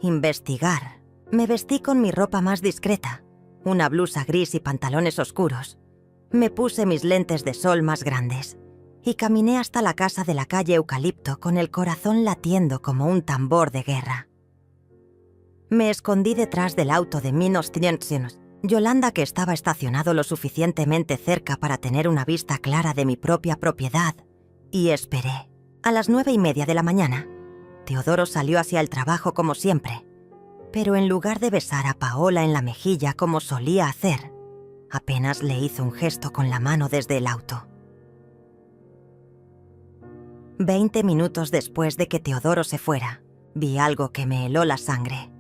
investigar. Me vestí con mi ropa más discreta, una blusa gris y pantalones oscuros. Me puse mis lentes de sol más grandes y caminé hasta la casa de la calle Eucalipto con el corazón latiendo como un tambor de guerra. Me escondí detrás del auto de Yolanda, que estaba estacionado lo suficientemente cerca para tener una vista clara de mi propia propiedad, y esperé. A las 9:30 de la mañana, Teodoro salió hacia el trabajo como siempre, pero en lugar de besar a Paola en la mejilla como solía hacer, apenas le hizo un gesto con la mano desde el auto. 20 minutos después de que Teodoro se fuera, vi algo que me heló la sangre.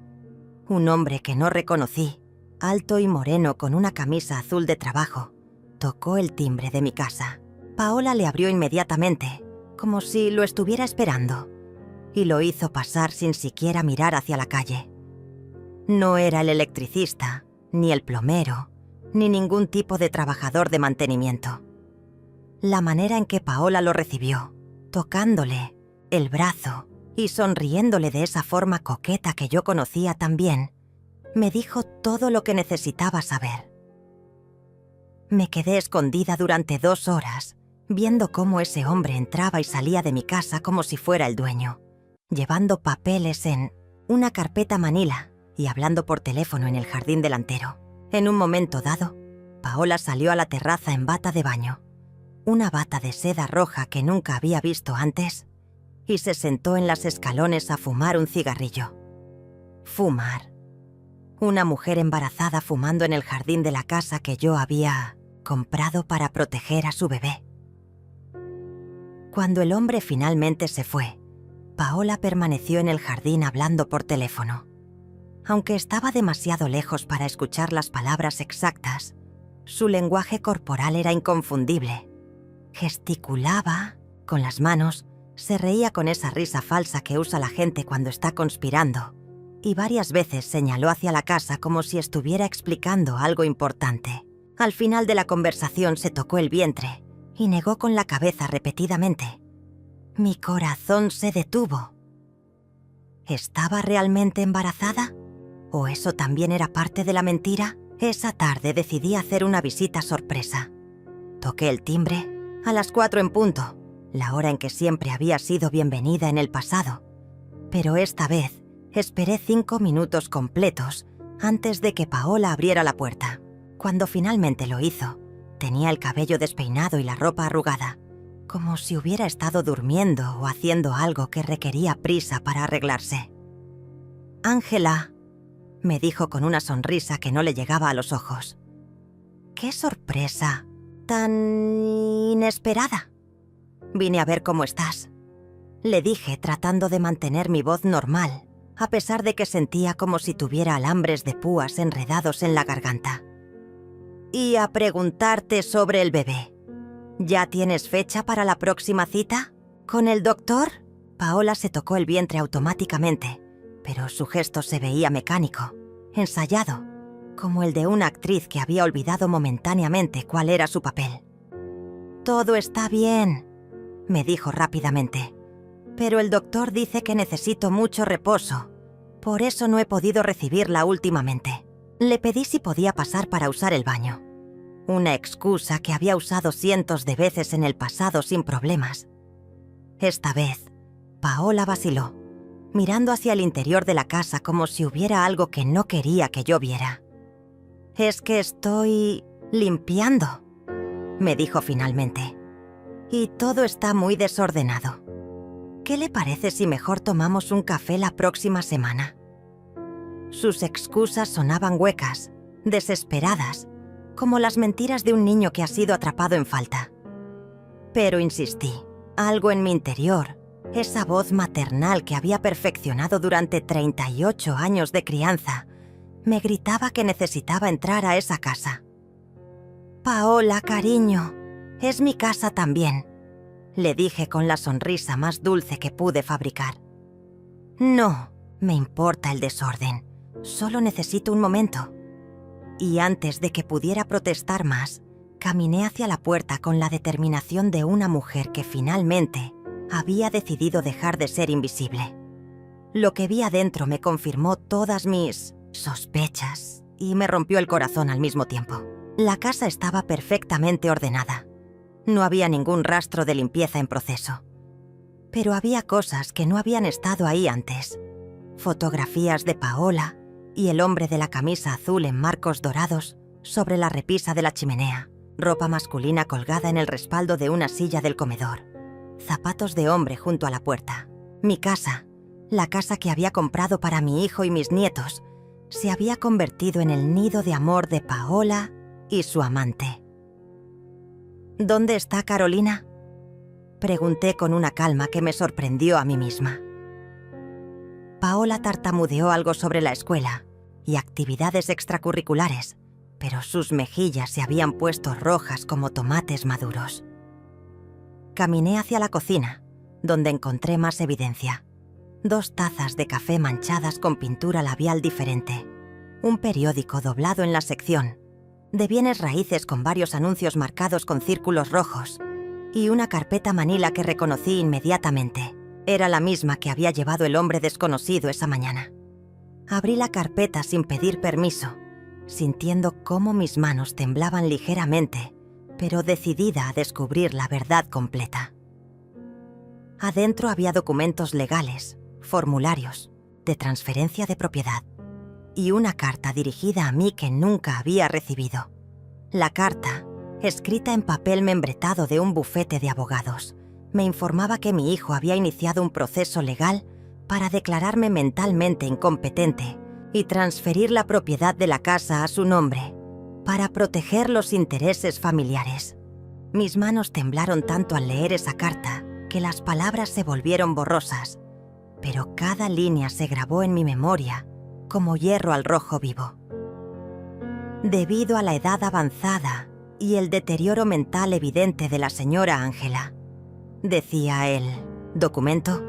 Un hombre que no reconocí, alto y moreno con una camisa azul de trabajo, tocó el timbre de mi casa. Paola le abrió inmediatamente, como si lo estuviera esperando, y lo hizo pasar sin siquiera mirar hacia la calle. No era el electricista, ni el plomero, ni ningún tipo de trabajador de mantenimiento. La manera en que Paola lo recibió, tocándole el brazo y sonriéndole de esa forma coqueta que yo conocía tan bien, me dijo todo lo que necesitaba saber. Me quedé escondida durante 2 horas, viendo cómo ese hombre entraba y salía de mi casa como si fuera el dueño, llevando papeles en una carpeta manila y hablando por teléfono en el jardín delantero. En un momento dado, Paola salió a la terraza en bata de baño, una bata de seda roja que nunca había visto antes, y se sentó en los escalones a fumar un cigarrillo. Fumar. Una mujer embarazada fumando en el jardín de la casa que yo había comprado para proteger a su bebé. Cuando el hombre finalmente se fue, Paola permaneció en el jardín hablando por teléfono. Aunque estaba demasiado lejos para escuchar las palabras exactas, su lenguaje corporal era inconfundible. Gesticulaba con las manos, se reía con esa risa falsa que usa la gente cuando está conspirando, y varias veces señaló hacia la casa como si estuviera explicando algo importante. Al final de la conversación se tocó el vientre y negó con la cabeza repetidamente. Mi corazón se detuvo. ¿Estaba realmente embarazada? ¿O eso también era parte de la mentira? Esa tarde decidí hacer una visita sorpresa. Toqué el timbre a las 4 en punto, la hora en que siempre había sido bienvenida en el pasado. Pero esta vez esperé 5 minutos completos antes de que Paola abriera la puerta. Cuando finalmente lo hizo, tenía el cabello despeinado y la ropa arrugada, como si hubiera estado durmiendo o haciendo algo que requería prisa para arreglarse. «Ángela», me dijo con una sonrisa que no le llegaba a los ojos. «¡Qué sorpresa! Tan inesperada. Vine a ver cómo estás», le dije tratando de mantener mi voz normal, a pesar de que sentía como si tuviera alambres de púas enredados en la garganta. «Y a preguntarte sobre el bebé. ¿Ya tienes fecha para la próxima cita? ¿Con el doctor?» Paola se tocó el vientre automáticamente, pero su gesto se veía mecánico, ensayado, como el de una actriz que había olvidado momentáneamente cuál era su papel. «Todo está bien», me dijo rápidamente, «pero el doctor dice que necesito mucho reposo. Por eso no he podido recibirla últimamente. Le pedí si podía pasar para usar el baño. Una excusa que había usado cientos de veces en el pasado sin problemas. Esta vez, Paola vaciló, mirando hacia el interior de la casa como si hubiera algo que no quería que yo viera. «Es que estoy limpiando», me dijo finalmente, «y todo está muy desordenado. ¿Qué le parece si mejor tomamos un café la próxima semana?» Sus excusas sonaban huecas, desesperadas, como las mentiras de un niño que ha sido atrapado en falta. Pero insistí. Algo en mi interior, esa voz maternal que había perfeccionado durante 38 años de crianza, me gritaba que necesitaba entrar a esa casa. «Paola, cariño, es mi casa también», le dije con la sonrisa más dulce que pude fabricar. «No me importa el desorden, solo necesito un momento». Y antes de que pudiera protestar más, caminé hacia la puerta con la determinación de una mujer que finalmente había decidido dejar de ser invisible. Lo que vi adentro me confirmó todas mis sospechas y me rompió el corazón al mismo tiempo. La casa estaba perfectamente ordenada. No había ningún rastro de limpieza en proceso. Pero había cosas que no habían estado ahí antes. Fotografías de Paola y el hombre de la camisa azul en marcos dorados sobre la repisa de la chimenea, ropa masculina colgada en el respaldo de una silla del comedor, zapatos de hombre junto a la puerta. Mi casa, la casa que había comprado para mi hijo y mis nietos, se había convertido en el nido de amor de Paola y su amante. «¿Dónde está Carolina?», pregunté con una calma que me sorprendió a mí misma. Paola tartamudeó algo sobre la escuela y actividades extracurriculares, pero sus mejillas se habían puesto rojas como tomates maduros. Caminé hacia la cocina, donde encontré más evidencia. 2 tazas de café manchadas con pintura labial diferente, un periódico doblado en la sección, de bienes raíces con varios anuncios marcados con círculos rojos, y una carpeta manila que reconocí inmediatamente. Era la misma que había llevado el hombre desconocido esa mañana. Abrí la carpeta sin pedir permiso, sintiendo cómo mis manos temblaban ligeramente, pero decidida a descubrir la verdad completa. Adentro había documentos legales, formularios, de transferencia de propiedad, y una carta dirigida a mí que nunca había recibido. La carta, escrita en papel membretado de un bufete de abogados, me informaba que mi hijo había iniciado un proceso legal para declararme mentalmente incompetente y transferir la propiedad de la casa a su nombre, para proteger los intereses familiares. Mis manos temblaron tanto al leer esa carta que las palabras se volvieron borrosas, pero cada línea se grabó en mi memoria como hierro al rojo vivo. Debido a la edad avanzada y el deterioro mental evidente de la señora Ángela, decía el documento,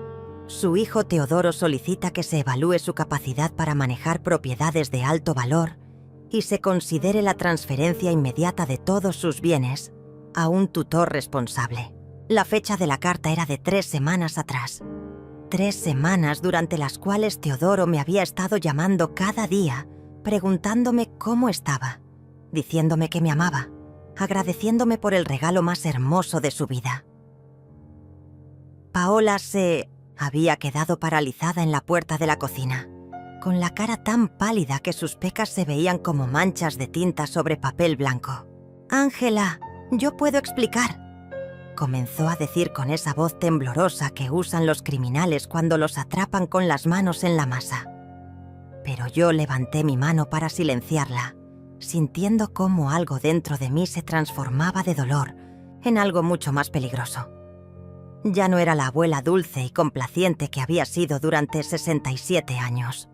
su hijo Teodoro solicita que se evalúe su capacidad para manejar propiedades de alto valor y se considere la transferencia inmediata de todos sus bienes a un tutor responsable. La fecha de la carta era de 3 semanas atrás. 3 semanas durante las cuales Teodoro me había estado llamando cada día, preguntándome cómo estaba, diciéndome que me amaba, agradeciéndome por el regalo más hermoso de su vida. Paola se había quedado paralizada en la puerta de la cocina, con la cara tan pálida que sus pecas se veían como manchas de tinta sobre papel blanco. «Ángela, yo puedo explicar», comenzó a decir con esa voz temblorosa que usan los criminales cuando los atrapan con las manos en la masa. Pero yo levanté mi mano para silenciarla, sintiendo cómo algo dentro de mí se transformaba de dolor en algo mucho más peligroso. Ya no era la abuela dulce y complaciente que había sido durante 67 años.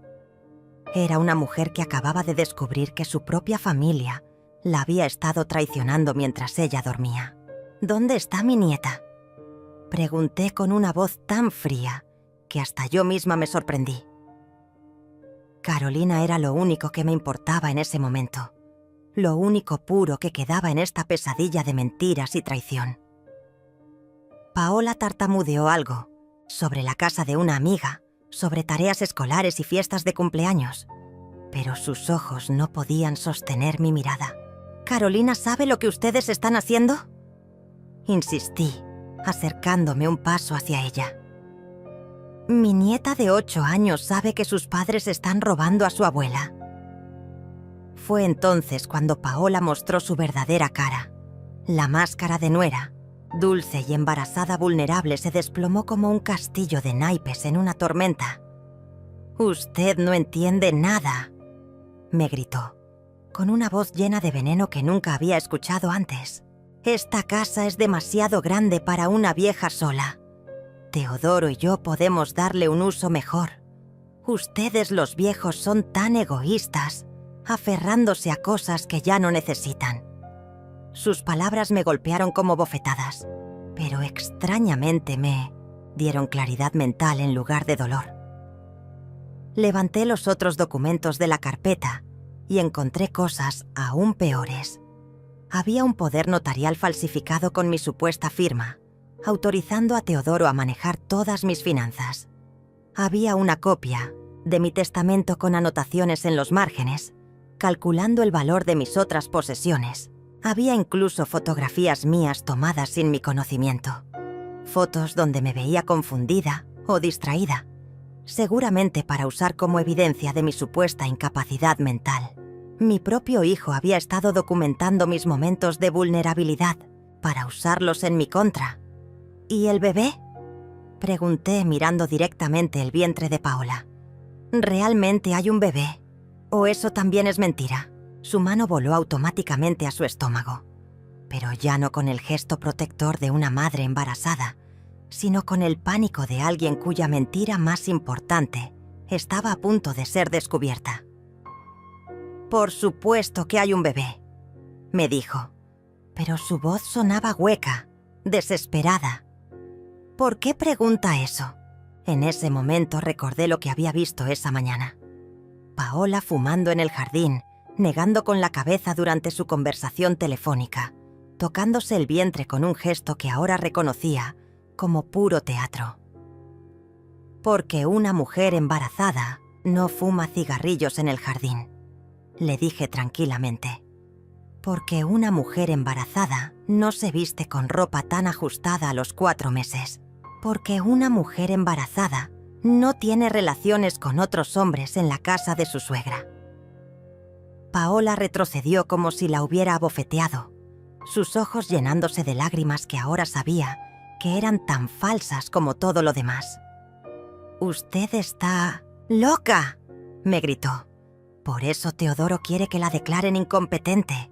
Era una mujer que acababa de descubrir que su propia familia la había estado traicionando mientras ella dormía. «¿Dónde está mi nieta?», pregunté con una voz tan fría que hasta yo misma me sorprendí. Carolina era lo único que me importaba en ese momento, lo único puro que quedaba en esta pesadilla de mentiras y traición. Paola tartamudeó algo sobre la casa de una amiga, sobre tareas escolares y fiestas de cumpleaños, pero sus ojos no podían sostener mi mirada. «¿Carolina sabe lo que ustedes están haciendo?», insistí, acercándome un paso hacia ella. «Mi nieta de 8 años sabe que sus padres están robando a su abuela». Fue entonces cuando Paola mostró su verdadera cara. La máscara de nuera, dulce y embarazada vulnerable, se desplomó como un castillo de naipes en una tormenta. «Usted no entiende nada», me gritó, con una voz llena de veneno que nunca había escuchado antes. «Esta casa es demasiado grande para una vieja sola. Teodoro y yo podemos darle un uso mejor. Ustedes los viejos son tan egoístas, aferrándose a cosas que ya no necesitan». Sus palabras me golpearon como bofetadas, pero extrañamente me dieron claridad mental en lugar de dolor. Levanté los otros documentos de la carpeta y encontré cosas aún peores. Había un poder notarial falsificado con mi supuesta firma, autorizando a Teodoro a manejar todas mis finanzas. Había una copia de mi testamento con anotaciones en los márgenes, calculando el valor de mis otras posesiones. Había incluso fotografías mías tomadas sin mi conocimiento. Fotos donde me veía confundida o distraída, seguramente para usar como evidencia de mi supuesta incapacidad mental. Mi propio hijo había estado documentando mis momentos de vulnerabilidad para usarlos en mi contra. «¿Y el bebé?», pregunté mirando directamente el vientre de Paola. «¿Realmente hay un bebé? ¿O eso también es mentira?». Su mano voló automáticamente a su estómago, pero ya no con el gesto protector de una madre embarazada, sino con el pánico de alguien cuya mentira más importante estaba a punto de ser descubierta. «Por supuesto que hay un bebé», me dijo, pero su voz sonaba hueca, desesperada. «¿Por qué pregunta eso?». En ese momento recordé lo que había visto esa mañana. Paola fumando en el jardín, negando con la cabeza durante su conversación telefónica, tocándose el vientre con un gesto que ahora reconocía como puro teatro. «Porque una mujer embarazada no fuma cigarrillos en el jardín», le dije tranquilamente. «Porque una mujer embarazada no se viste con ropa tan ajustada a los 4 meses. Porque una mujer embarazada no tiene relaciones con otros hombres en la casa de su suegra». Paola retrocedió como si la hubiera abofeteado, sus ojos llenándose de lágrimas que ahora sabía que eran tan falsas como todo lo demás. «Usted está loca», me gritó. «Por eso Teodoro quiere que la declaren incompetente.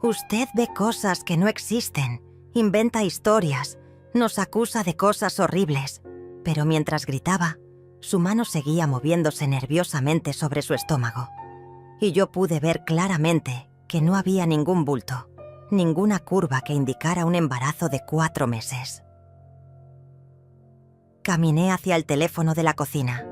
Usted ve cosas que no existen, inventa historias, nos acusa de cosas horribles». Pero mientras gritaba, su mano seguía moviéndose nerviosamente sobre su estómago. Y yo pude ver claramente que no había ningún bulto, ninguna curva que indicara un embarazo de 4 meses. Caminé hacia el teléfono de la cocina.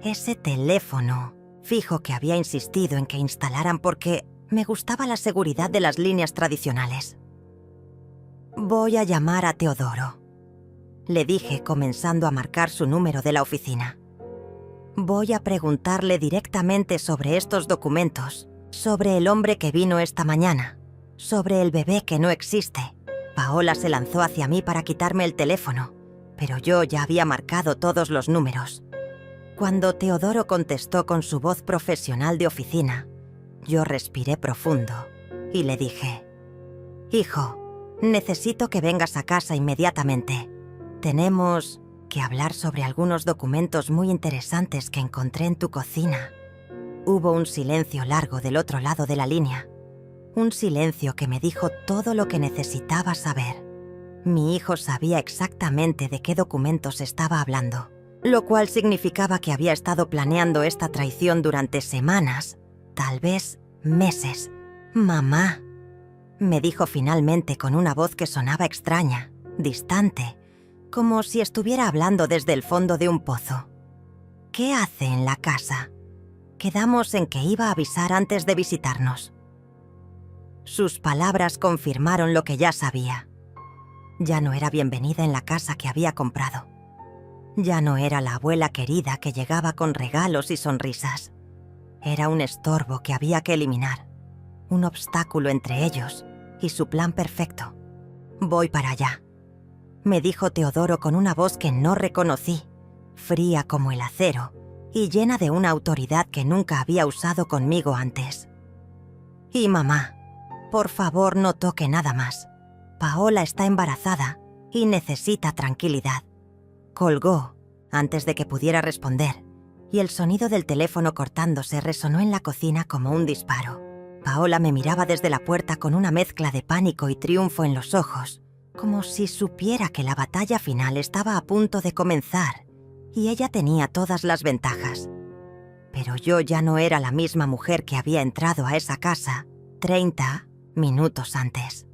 Ese teléfono fijo que había insistido en que instalaran porque me gustaba la seguridad de las líneas tradicionales. «Voy a llamar a Teodoro», le dije comenzando a marcar su número de la oficina. «Voy a preguntarle directamente sobre estos documentos, sobre el hombre que vino esta mañana, sobre el bebé que no existe». Paola se lanzó hacia mí para quitarme el teléfono, pero yo ya había marcado todos los números. Cuando Teodoro contestó con su voz profesional de oficina, yo respiré profundo y le dije: «Hijo, necesito que vengas a casa inmediatamente. Tenemos que hablar sobre algunos documentos muy interesantes que encontré en tu cocina». Hubo un silencio largo del otro lado de la línea. Un silencio que me dijo todo lo que necesitaba saber. Mi hijo sabía exactamente de qué documentos estaba hablando, lo cual significaba que había estado planeando esta traición durante semanas, tal vez meses. «Mamá», me dijo finalmente con una voz que sonaba extraña, distante, como si estuviera hablando desde el fondo de un pozo. «¿Qué hace en la casa? Quedamos en que iba a avisar antes de visitarnos». Sus palabras confirmaron lo que ya sabía. Ya no era bienvenida en la casa que había comprado. Ya no era la abuela querida que llegaba con regalos y sonrisas. Era un estorbo que había que eliminar, un obstáculo entre ellos y su plan perfecto. «Voy para allá», me dijo Teodoro con una voz que no reconocí, fría como el acero y llena de una autoridad que nunca había usado conmigo antes. «Y mamá, por favor no toque nada más. Paola está embarazada y necesita tranquilidad». Colgó antes de que pudiera responder, y el sonido del teléfono cortándose resonó en la cocina como un disparo. Paola me miraba desde la puerta con una mezcla de pánico y triunfo en los ojos, como si supiera que la batalla final estaba a punto de comenzar y ella tenía todas las ventajas. Pero yo ya no era la misma mujer que había entrado a esa casa 30 minutos antes.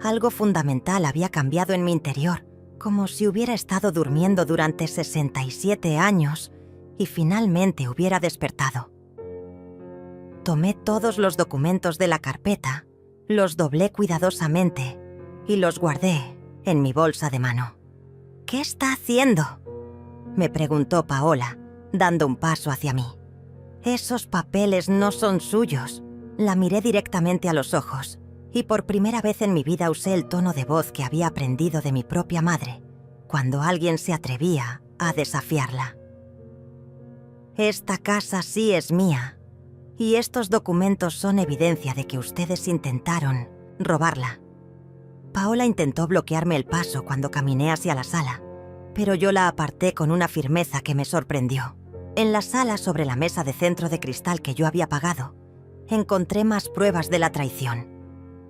Algo fundamental había cambiado en mi interior, como si hubiera estado durmiendo durante 67 años y finalmente hubiera despertado. Tomé todos los documentos de la carpeta, los doblé cuidadosamente y los guardé en mi bolsa de mano. «¿Qué está haciendo?», me preguntó Paola, dando un paso hacia mí. «Esos papeles no son suyos». La miré directamente a los ojos y por primera vez en mi vida usé el tono de voz que había aprendido de mi propia madre cuando alguien se atrevía a desafiarla. «Esta casa sí es mía y estos documentos son evidencia de que ustedes intentaron robarla». Paola intentó bloquearme el paso cuando caminé hacia la sala, pero yo la aparté con una firmeza que me sorprendió. En la sala, sobre la mesa de centro de cristal que yo había pagado, encontré más pruebas de la traición.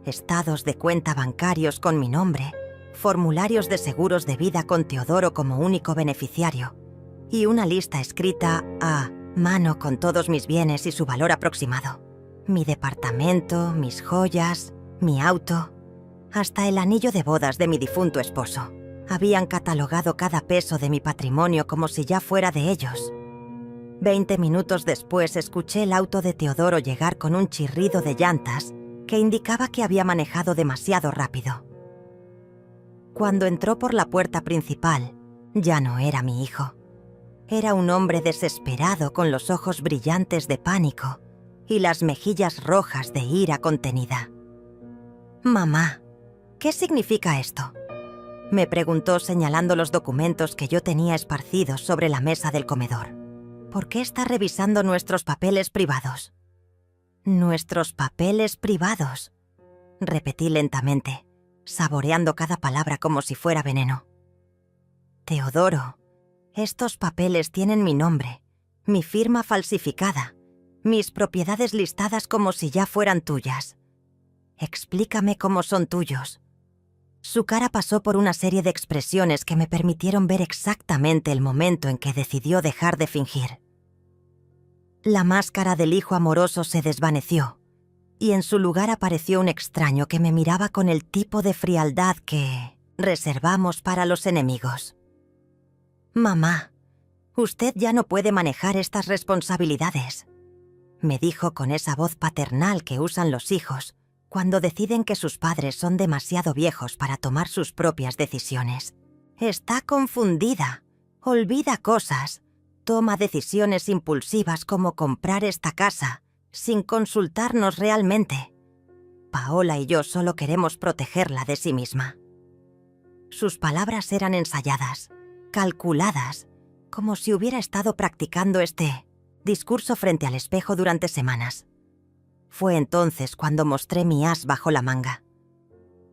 Estados de cuenta bancarios con mi nombre, formularios de seguros de vida con Teodoro como único beneficiario y una lista escrita a mano con todos mis bienes y su valor aproximado. Mi departamento, mis joyas, mi auto, hasta el anillo de bodas de mi difunto esposo. Habían catalogado cada peso de mi patrimonio como si ya fuera de ellos. 20 minutos después escuché el auto de Teodoro llegar con un chirrido de llantas que indicaba que había manejado demasiado rápido. Cuando entró por la puerta principal, ya no era mi hijo. Era un hombre desesperado con los ojos brillantes de pánico y las mejillas rojas de ira contenida. «Mamá, ¿qué significa esto?», me preguntó señalando los documentos que yo tenía esparcidos sobre la mesa del comedor. «¿Por qué está revisando nuestros papeles privados?». Nuestros papeles privados, repetí lentamente, saboreando cada palabra como si fuera veneno. Teodoro, estos papeles tienen mi nombre, mi firma falsificada, mis propiedades listadas como si ya fueran tuyas. Explícame cómo son tuyos. Su cara pasó por una serie de expresiones que me permitieron ver exactamente el momento en que decidió dejar de fingir. La máscara del hijo amoroso se desvaneció, y en su lugar apareció un extraño que me miraba con el tipo de frialdad que reservamos para los enemigos. «Mamá, usted ya no puede manejar estas responsabilidades», me dijo con esa voz paternal que usan los hijos cuando deciden que sus padres son demasiado viejos para tomar sus propias decisiones. «Está confundida, olvida cosas, toma decisiones impulsivas como comprar esta casa, sin consultarnos realmente. Paola y yo solo queremos protegerla de sí misma». Sus palabras eran ensayadas, calculadas, como si hubiera estado practicando este discurso frente al espejo durante semanas. Fue entonces cuando mostré mi as bajo la manga.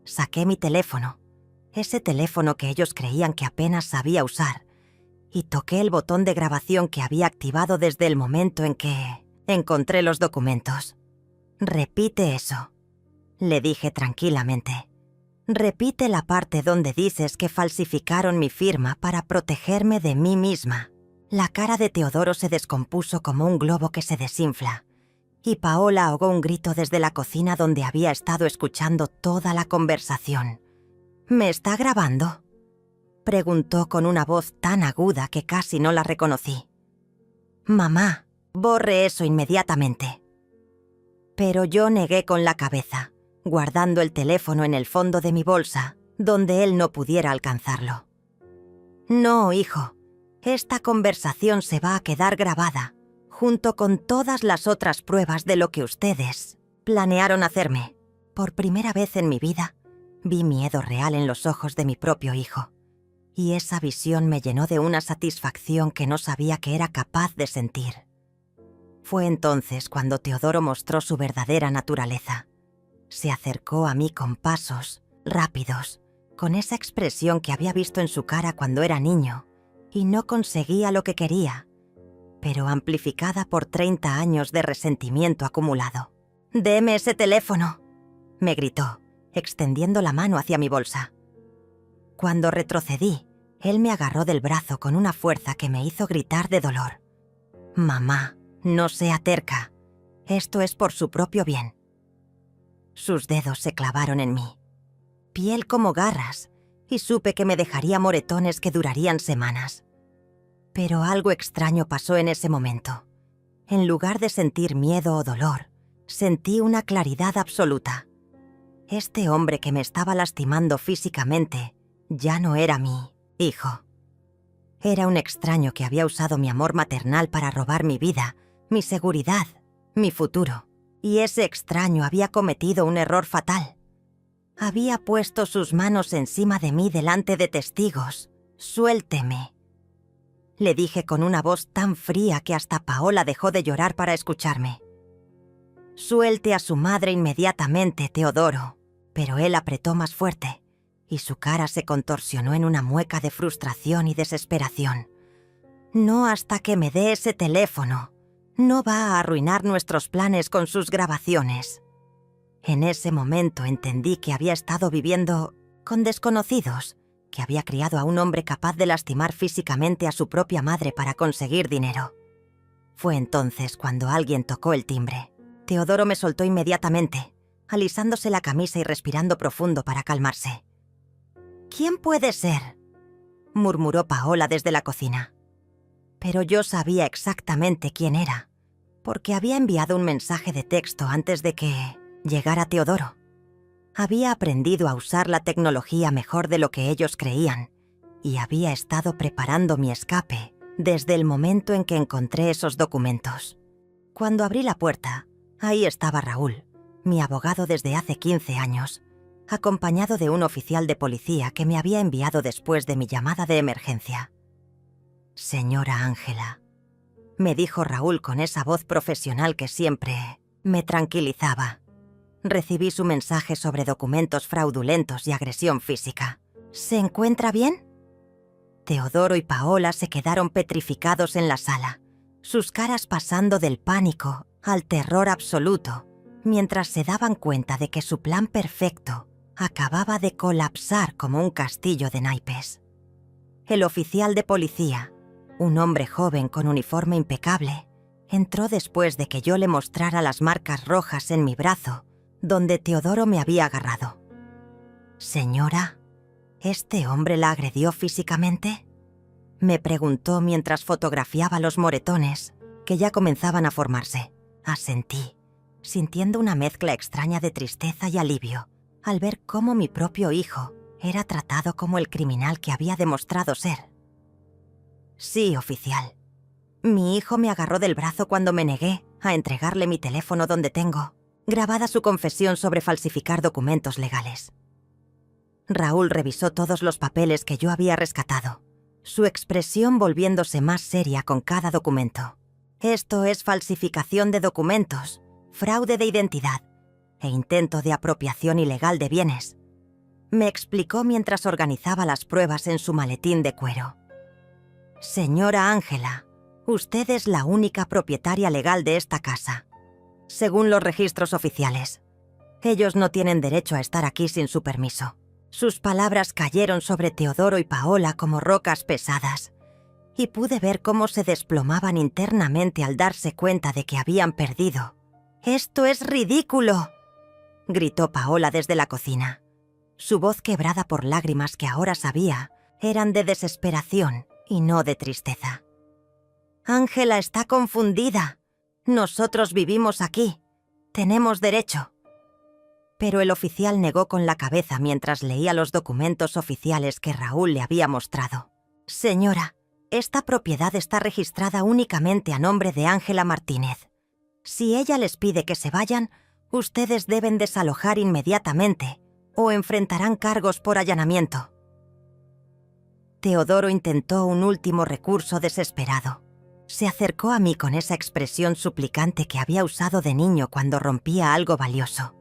Saqué mi teléfono, ese teléfono que ellos creían que apenas sabía usar, y toqué el botón de grabación que había activado desde el momento en que encontré los documentos. «Repite eso», le dije tranquilamente. «Repite la parte donde dices que falsificaron mi firma para protegerme de mí misma». La cara de Teodoro se descompuso como un globo que se desinfla, y Paola ahogó un grito desde la cocina donde había estado escuchando toda la conversación. «¿Me está grabando?», preguntó con una voz tan aguda que casi no la reconocí. «Mamá, borre eso inmediatamente». Pero yo negué con la cabeza, guardando el teléfono en el fondo de mi bolsa, donde él no pudiera alcanzarlo. «No, hijo, esta conversación se va a quedar grabada, junto con todas las otras pruebas de lo que ustedes planearon hacerme». Por primera vez en mi vida, vi miedo real en los ojos de mi propio hijo, y esa visión me llenó de una satisfacción que no sabía que era capaz de sentir. Fue entonces cuando Teodoro mostró su verdadera naturaleza. Se acercó a mí con pasos rápidos, con esa expresión que había visto en su cara cuando era niño, y no conseguía lo que quería, pero amplificada por 30 años de resentimiento acumulado. «Deme ese teléfono», me gritó, extendiendo la mano hacia mi bolsa. Cuando retrocedí, él me agarró del brazo con una fuerza que me hizo gritar de dolor. «Mamá, no sea terca. Esto es por su propio bien». Sus dedos se clavaron en mí, piel como garras, y supe que me dejaría moretones que durarían semanas. Pero algo extraño pasó en ese momento. En lugar de sentir miedo o dolor, sentí una claridad absoluta. Este hombre que me estaba lastimando físicamente ya no era mi hijo. Era un extraño que había usado mi amor maternal para robar mi vida, mi seguridad, mi futuro. Y ese extraño había cometido un error fatal. Había puesto sus manos encima de mí delante de testigos. «Suélteme», le dije con una voz tan fría que hasta Paola dejó de llorar para escucharme. «Suelte a su madre inmediatamente, Teodoro». Pero él apretó más fuerte, y su cara se contorsionó en una mueca de frustración y desesperación. «No hasta que me dé ese teléfono. No va a arruinar nuestros planes con sus grabaciones». En ese momento entendí que había estado viviendo con desconocidos, que había criado a un hombre capaz de lastimar físicamente a su propia madre para conseguir dinero. Fue entonces cuando alguien tocó el timbre. Teodoro me soltó inmediatamente, alisándose la camisa y respirando profundo para calmarse. «¿Quién puede ser?», murmuró Paola desde la cocina. Pero yo sabía exactamente quién era, porque había enviado un mensaje de texto antes de que llegara Teodoro. Había aprendido a usar la tecnología mejor de lo que ellos creían, y había estado preparando mi escape desde el momento en que encontré esos documentos. Cuando abrí la puerta, ahí estaba Raúl, mi abogado desde hace 15 años, acompañado de un oficial de policía que me había enviado después de mi llamada de emergencia. «Señora Ángela», me dijo Raúl con esa voz profesional que siempre Me tranquilizaba. Recibí su mensaje sobre documentos fraudulentos y agresión física. ¿Se encuentra bien? Teodoro y Paola se quedaron petrificados en la sala, sus caras pasando del pánico al terror absoluto, mientras se daban cuenta de que su plan perfecto acababa de colapsar como un castillo de naipes. El oficial de policía, un hombre joven con uniforme impecable, entró después de que yo le mostrara las marcas rojas en mi brazo, donde Teodoro me había agarrado. «Señora, ¿este hombre la agredió físicamente?», me preguntó mientras fotografiaba los moretones que ya comenzaban a formarse. Asentí, sintiendo una mezcla extraña de tristeza y alivio al ver cómo mi propio hijo era tratado como el criminal que había demostrado ser. «Sí, oficial. Mi hijo me agarró del brazo cuando me negué a entregarle mi teléfono donde tengo grabada su confesión sobre falsificar documentos legales». Raúl revisó todos los papeles que yo había rescatado, su expresión volviéndose más seria con cada documento. «Esto es falsificación de documentos, fraude de identidad e intento de apropiación ilegal de bienes», me explicó mientras organizaba las pruebas en su maletín de cuero. «Señora Ángela, usted es la única propietaria legal de esta casa, según los registros oficiales. Ellos no tienen derecho a estar aquí sin su permiso». Sus palabras cayeron sobre Teodoro y Paola como rocas pesadas, y pude ver cómo se desplomaban internamente al darse cuenta de que habían perdido. «¡Esto es ridículo!», gritó Paola desde la cocina. Su voz quebrada por lágrimas que ahora sabía eran de desesperación y no de tristeza. «Ángela está confundida. Nosotros vivimos aquí. Tenemos derecho». Pero el oficial negó con la cabeza mientras leía los documentos oficiales que Raúl le había mostrado. «Señora, esta propiedad está registrada únicamente a nombre de Ángela Martínez. Si ella les pide que se vayan, ustedes deben desalojar inmediatamente o enfrentarán cargos por allanamiento». Teodoro intentó un último recurso desesperado. Se acercó a mí con esa expresión suplicante que había usado de niño cuando rompía algo valioso,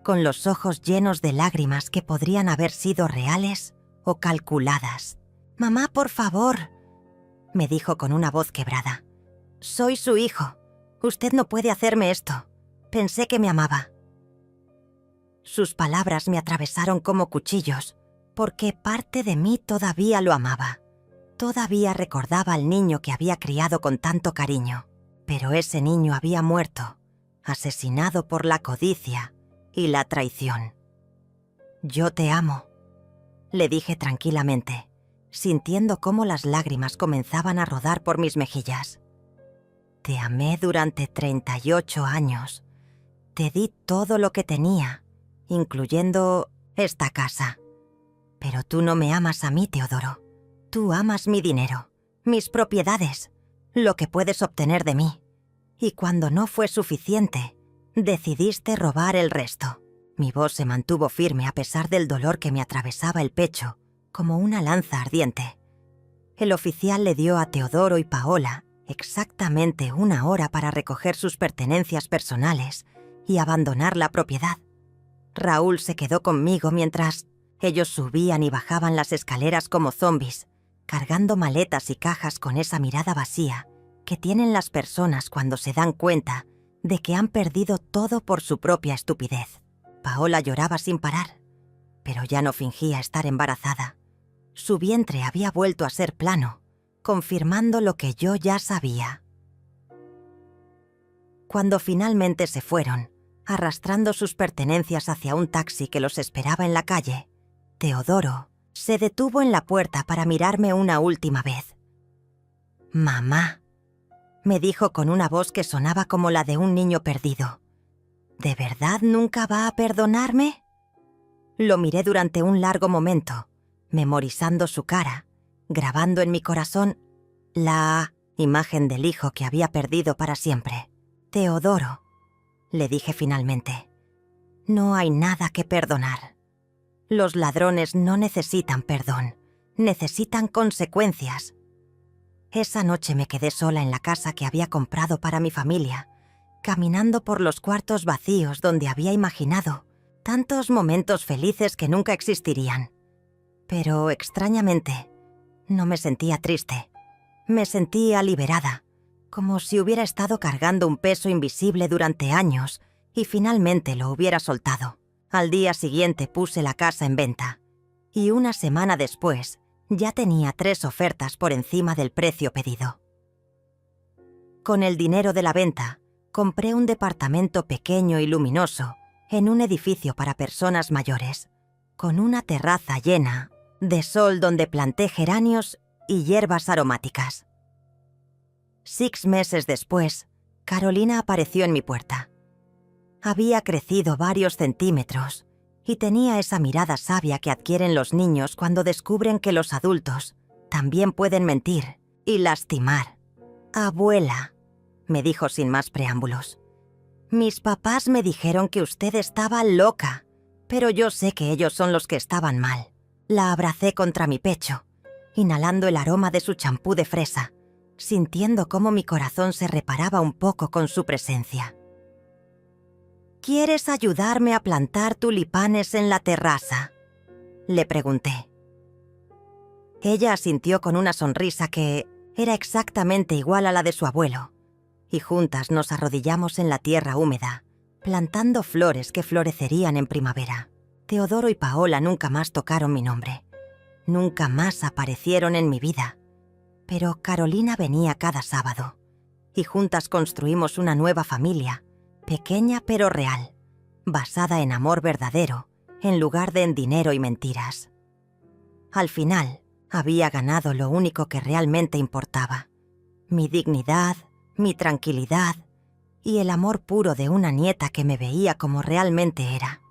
con los ojos llenos de lágrimas que podrían haber sido reales o calculadas. «Mamá, por favor», me dijo con una voz quebrada. «Soy su hijo. Usted no puede hacerme esto. Pensé que me amaba». Sus palabras me atravesaron como cuchillos, porque parte de mí todavía lo amaba. Todavía recordaba al niño que había criado con tanto cariño, pero ese niño había muerto, asesinado por la codicia y la traición. «Yo te amo», le dije tranquilamente, sintiendo cómo las lágrimas comenzaban a rodar por mis mejillas. «Te amé durante 38 años. Te di todo lo que tenía, incluyendo esta casa. Pero tú no me amas a mí, Teodoro. Tú amas mi dinero, mis propiedades, lo que puedes obtener de mí. Y cuando no fue suficiente, decidiste robar el resto». Mi voz se mantuvo firme a pesar del dolor que me atravesaba el pecho, como una lanza ardiente. El oficial le dio a Teodoro y Paola exactamente 1 hora para recoger sus pertenencias personales y abandonar la propiedad. Raúl se quedó conmigo mientras ellos subían y bajaban las escaleras como zombis, cargando maletas y cajas con esa mirada vacía que tienen las personas cuando se dan cuenta de que han perdido todo por su propia estupidez. Paola lloraba sin parar, pero ya no fingía estar embarazada. Su vientre había vuelto a ser plano, confirmando lo que yo ya sabía. Cuando finalmente se fueron, arrastrando sus pertenencias hacia un taxi que los esperaba en la calle, Teodoro se detuvo en la puerta para mirarme una última vez. «Mamá», me dijo con una voz que sonaba como la de un niño perdido. ¿De verdad nunca va a perdonarme? Lo miré durante un largo momento, memorizando su cara, grabando en mi corazón la imagen del hijo que había perdido para siempre. «Teodoro», le dije finalmente, «no hay nada que perdonar. Los ladrones no necesitan perdón, necesitan consecuencias». Esa noche me quedé sola en la casa que había comprado para mi familia caminando por los cuartos vacíos donde había imaginado tantos momentos felices que nunca existirían. Pero, extrañamente, no me sentía triste. Me sentía liberada, como si hubiera estado cargando un peso invisible durante años y finalmente lo hubiera soltado. Al día siguiente puse la casa en venta y una semana después ya tenía 3 ofertas por encima del precio pedido. Con el dinero de la venta, compré un departamento pequeño y luminoso en un edificio para personas mayores, con una terraza llena de sol donde planté geranios y hierbas aromáticas. 6 meses después, Carolina apareció en mi puerta. Había crecido varios centímetros y tenía esa mirada sabia que adquieren los niños cuando descubren que los adultos también pueden mentir y lastimar. «Abuela», me dijo sin más preámbulos, «mis papás me dijeron que usted estaba loca, pero yo sé que ellos son los que estaban mal». La abracé contra mi pecho, inhalando el aroma de su champú de fresa, sintiendo cómo mi corazón se reparaba un poco con su presencia. «¿Quieres ayudarme a plantar tulipanes en la terraza?», le pregunté. Ella asintió con una sonrisa que era exactamente igual a la de su abuelo, y juntas nos arrodillamos en la tierra húmeda, plantando flores que florecerían en primavera. Teodoro y Paola nunca más tocaron mi nombre. Nunca más aparecieron en mi vida. Pero Carolina venía cada sábado, y juntas construimos una nueva familia, pequeña pero real, basada en amor verdadero, en lugar de en dinero y mentiras. Al final, había ganado lo único que realmente importaba: mi dignidad, mi tranquilidad y el amor puro de una nieta que me veía como realmente era.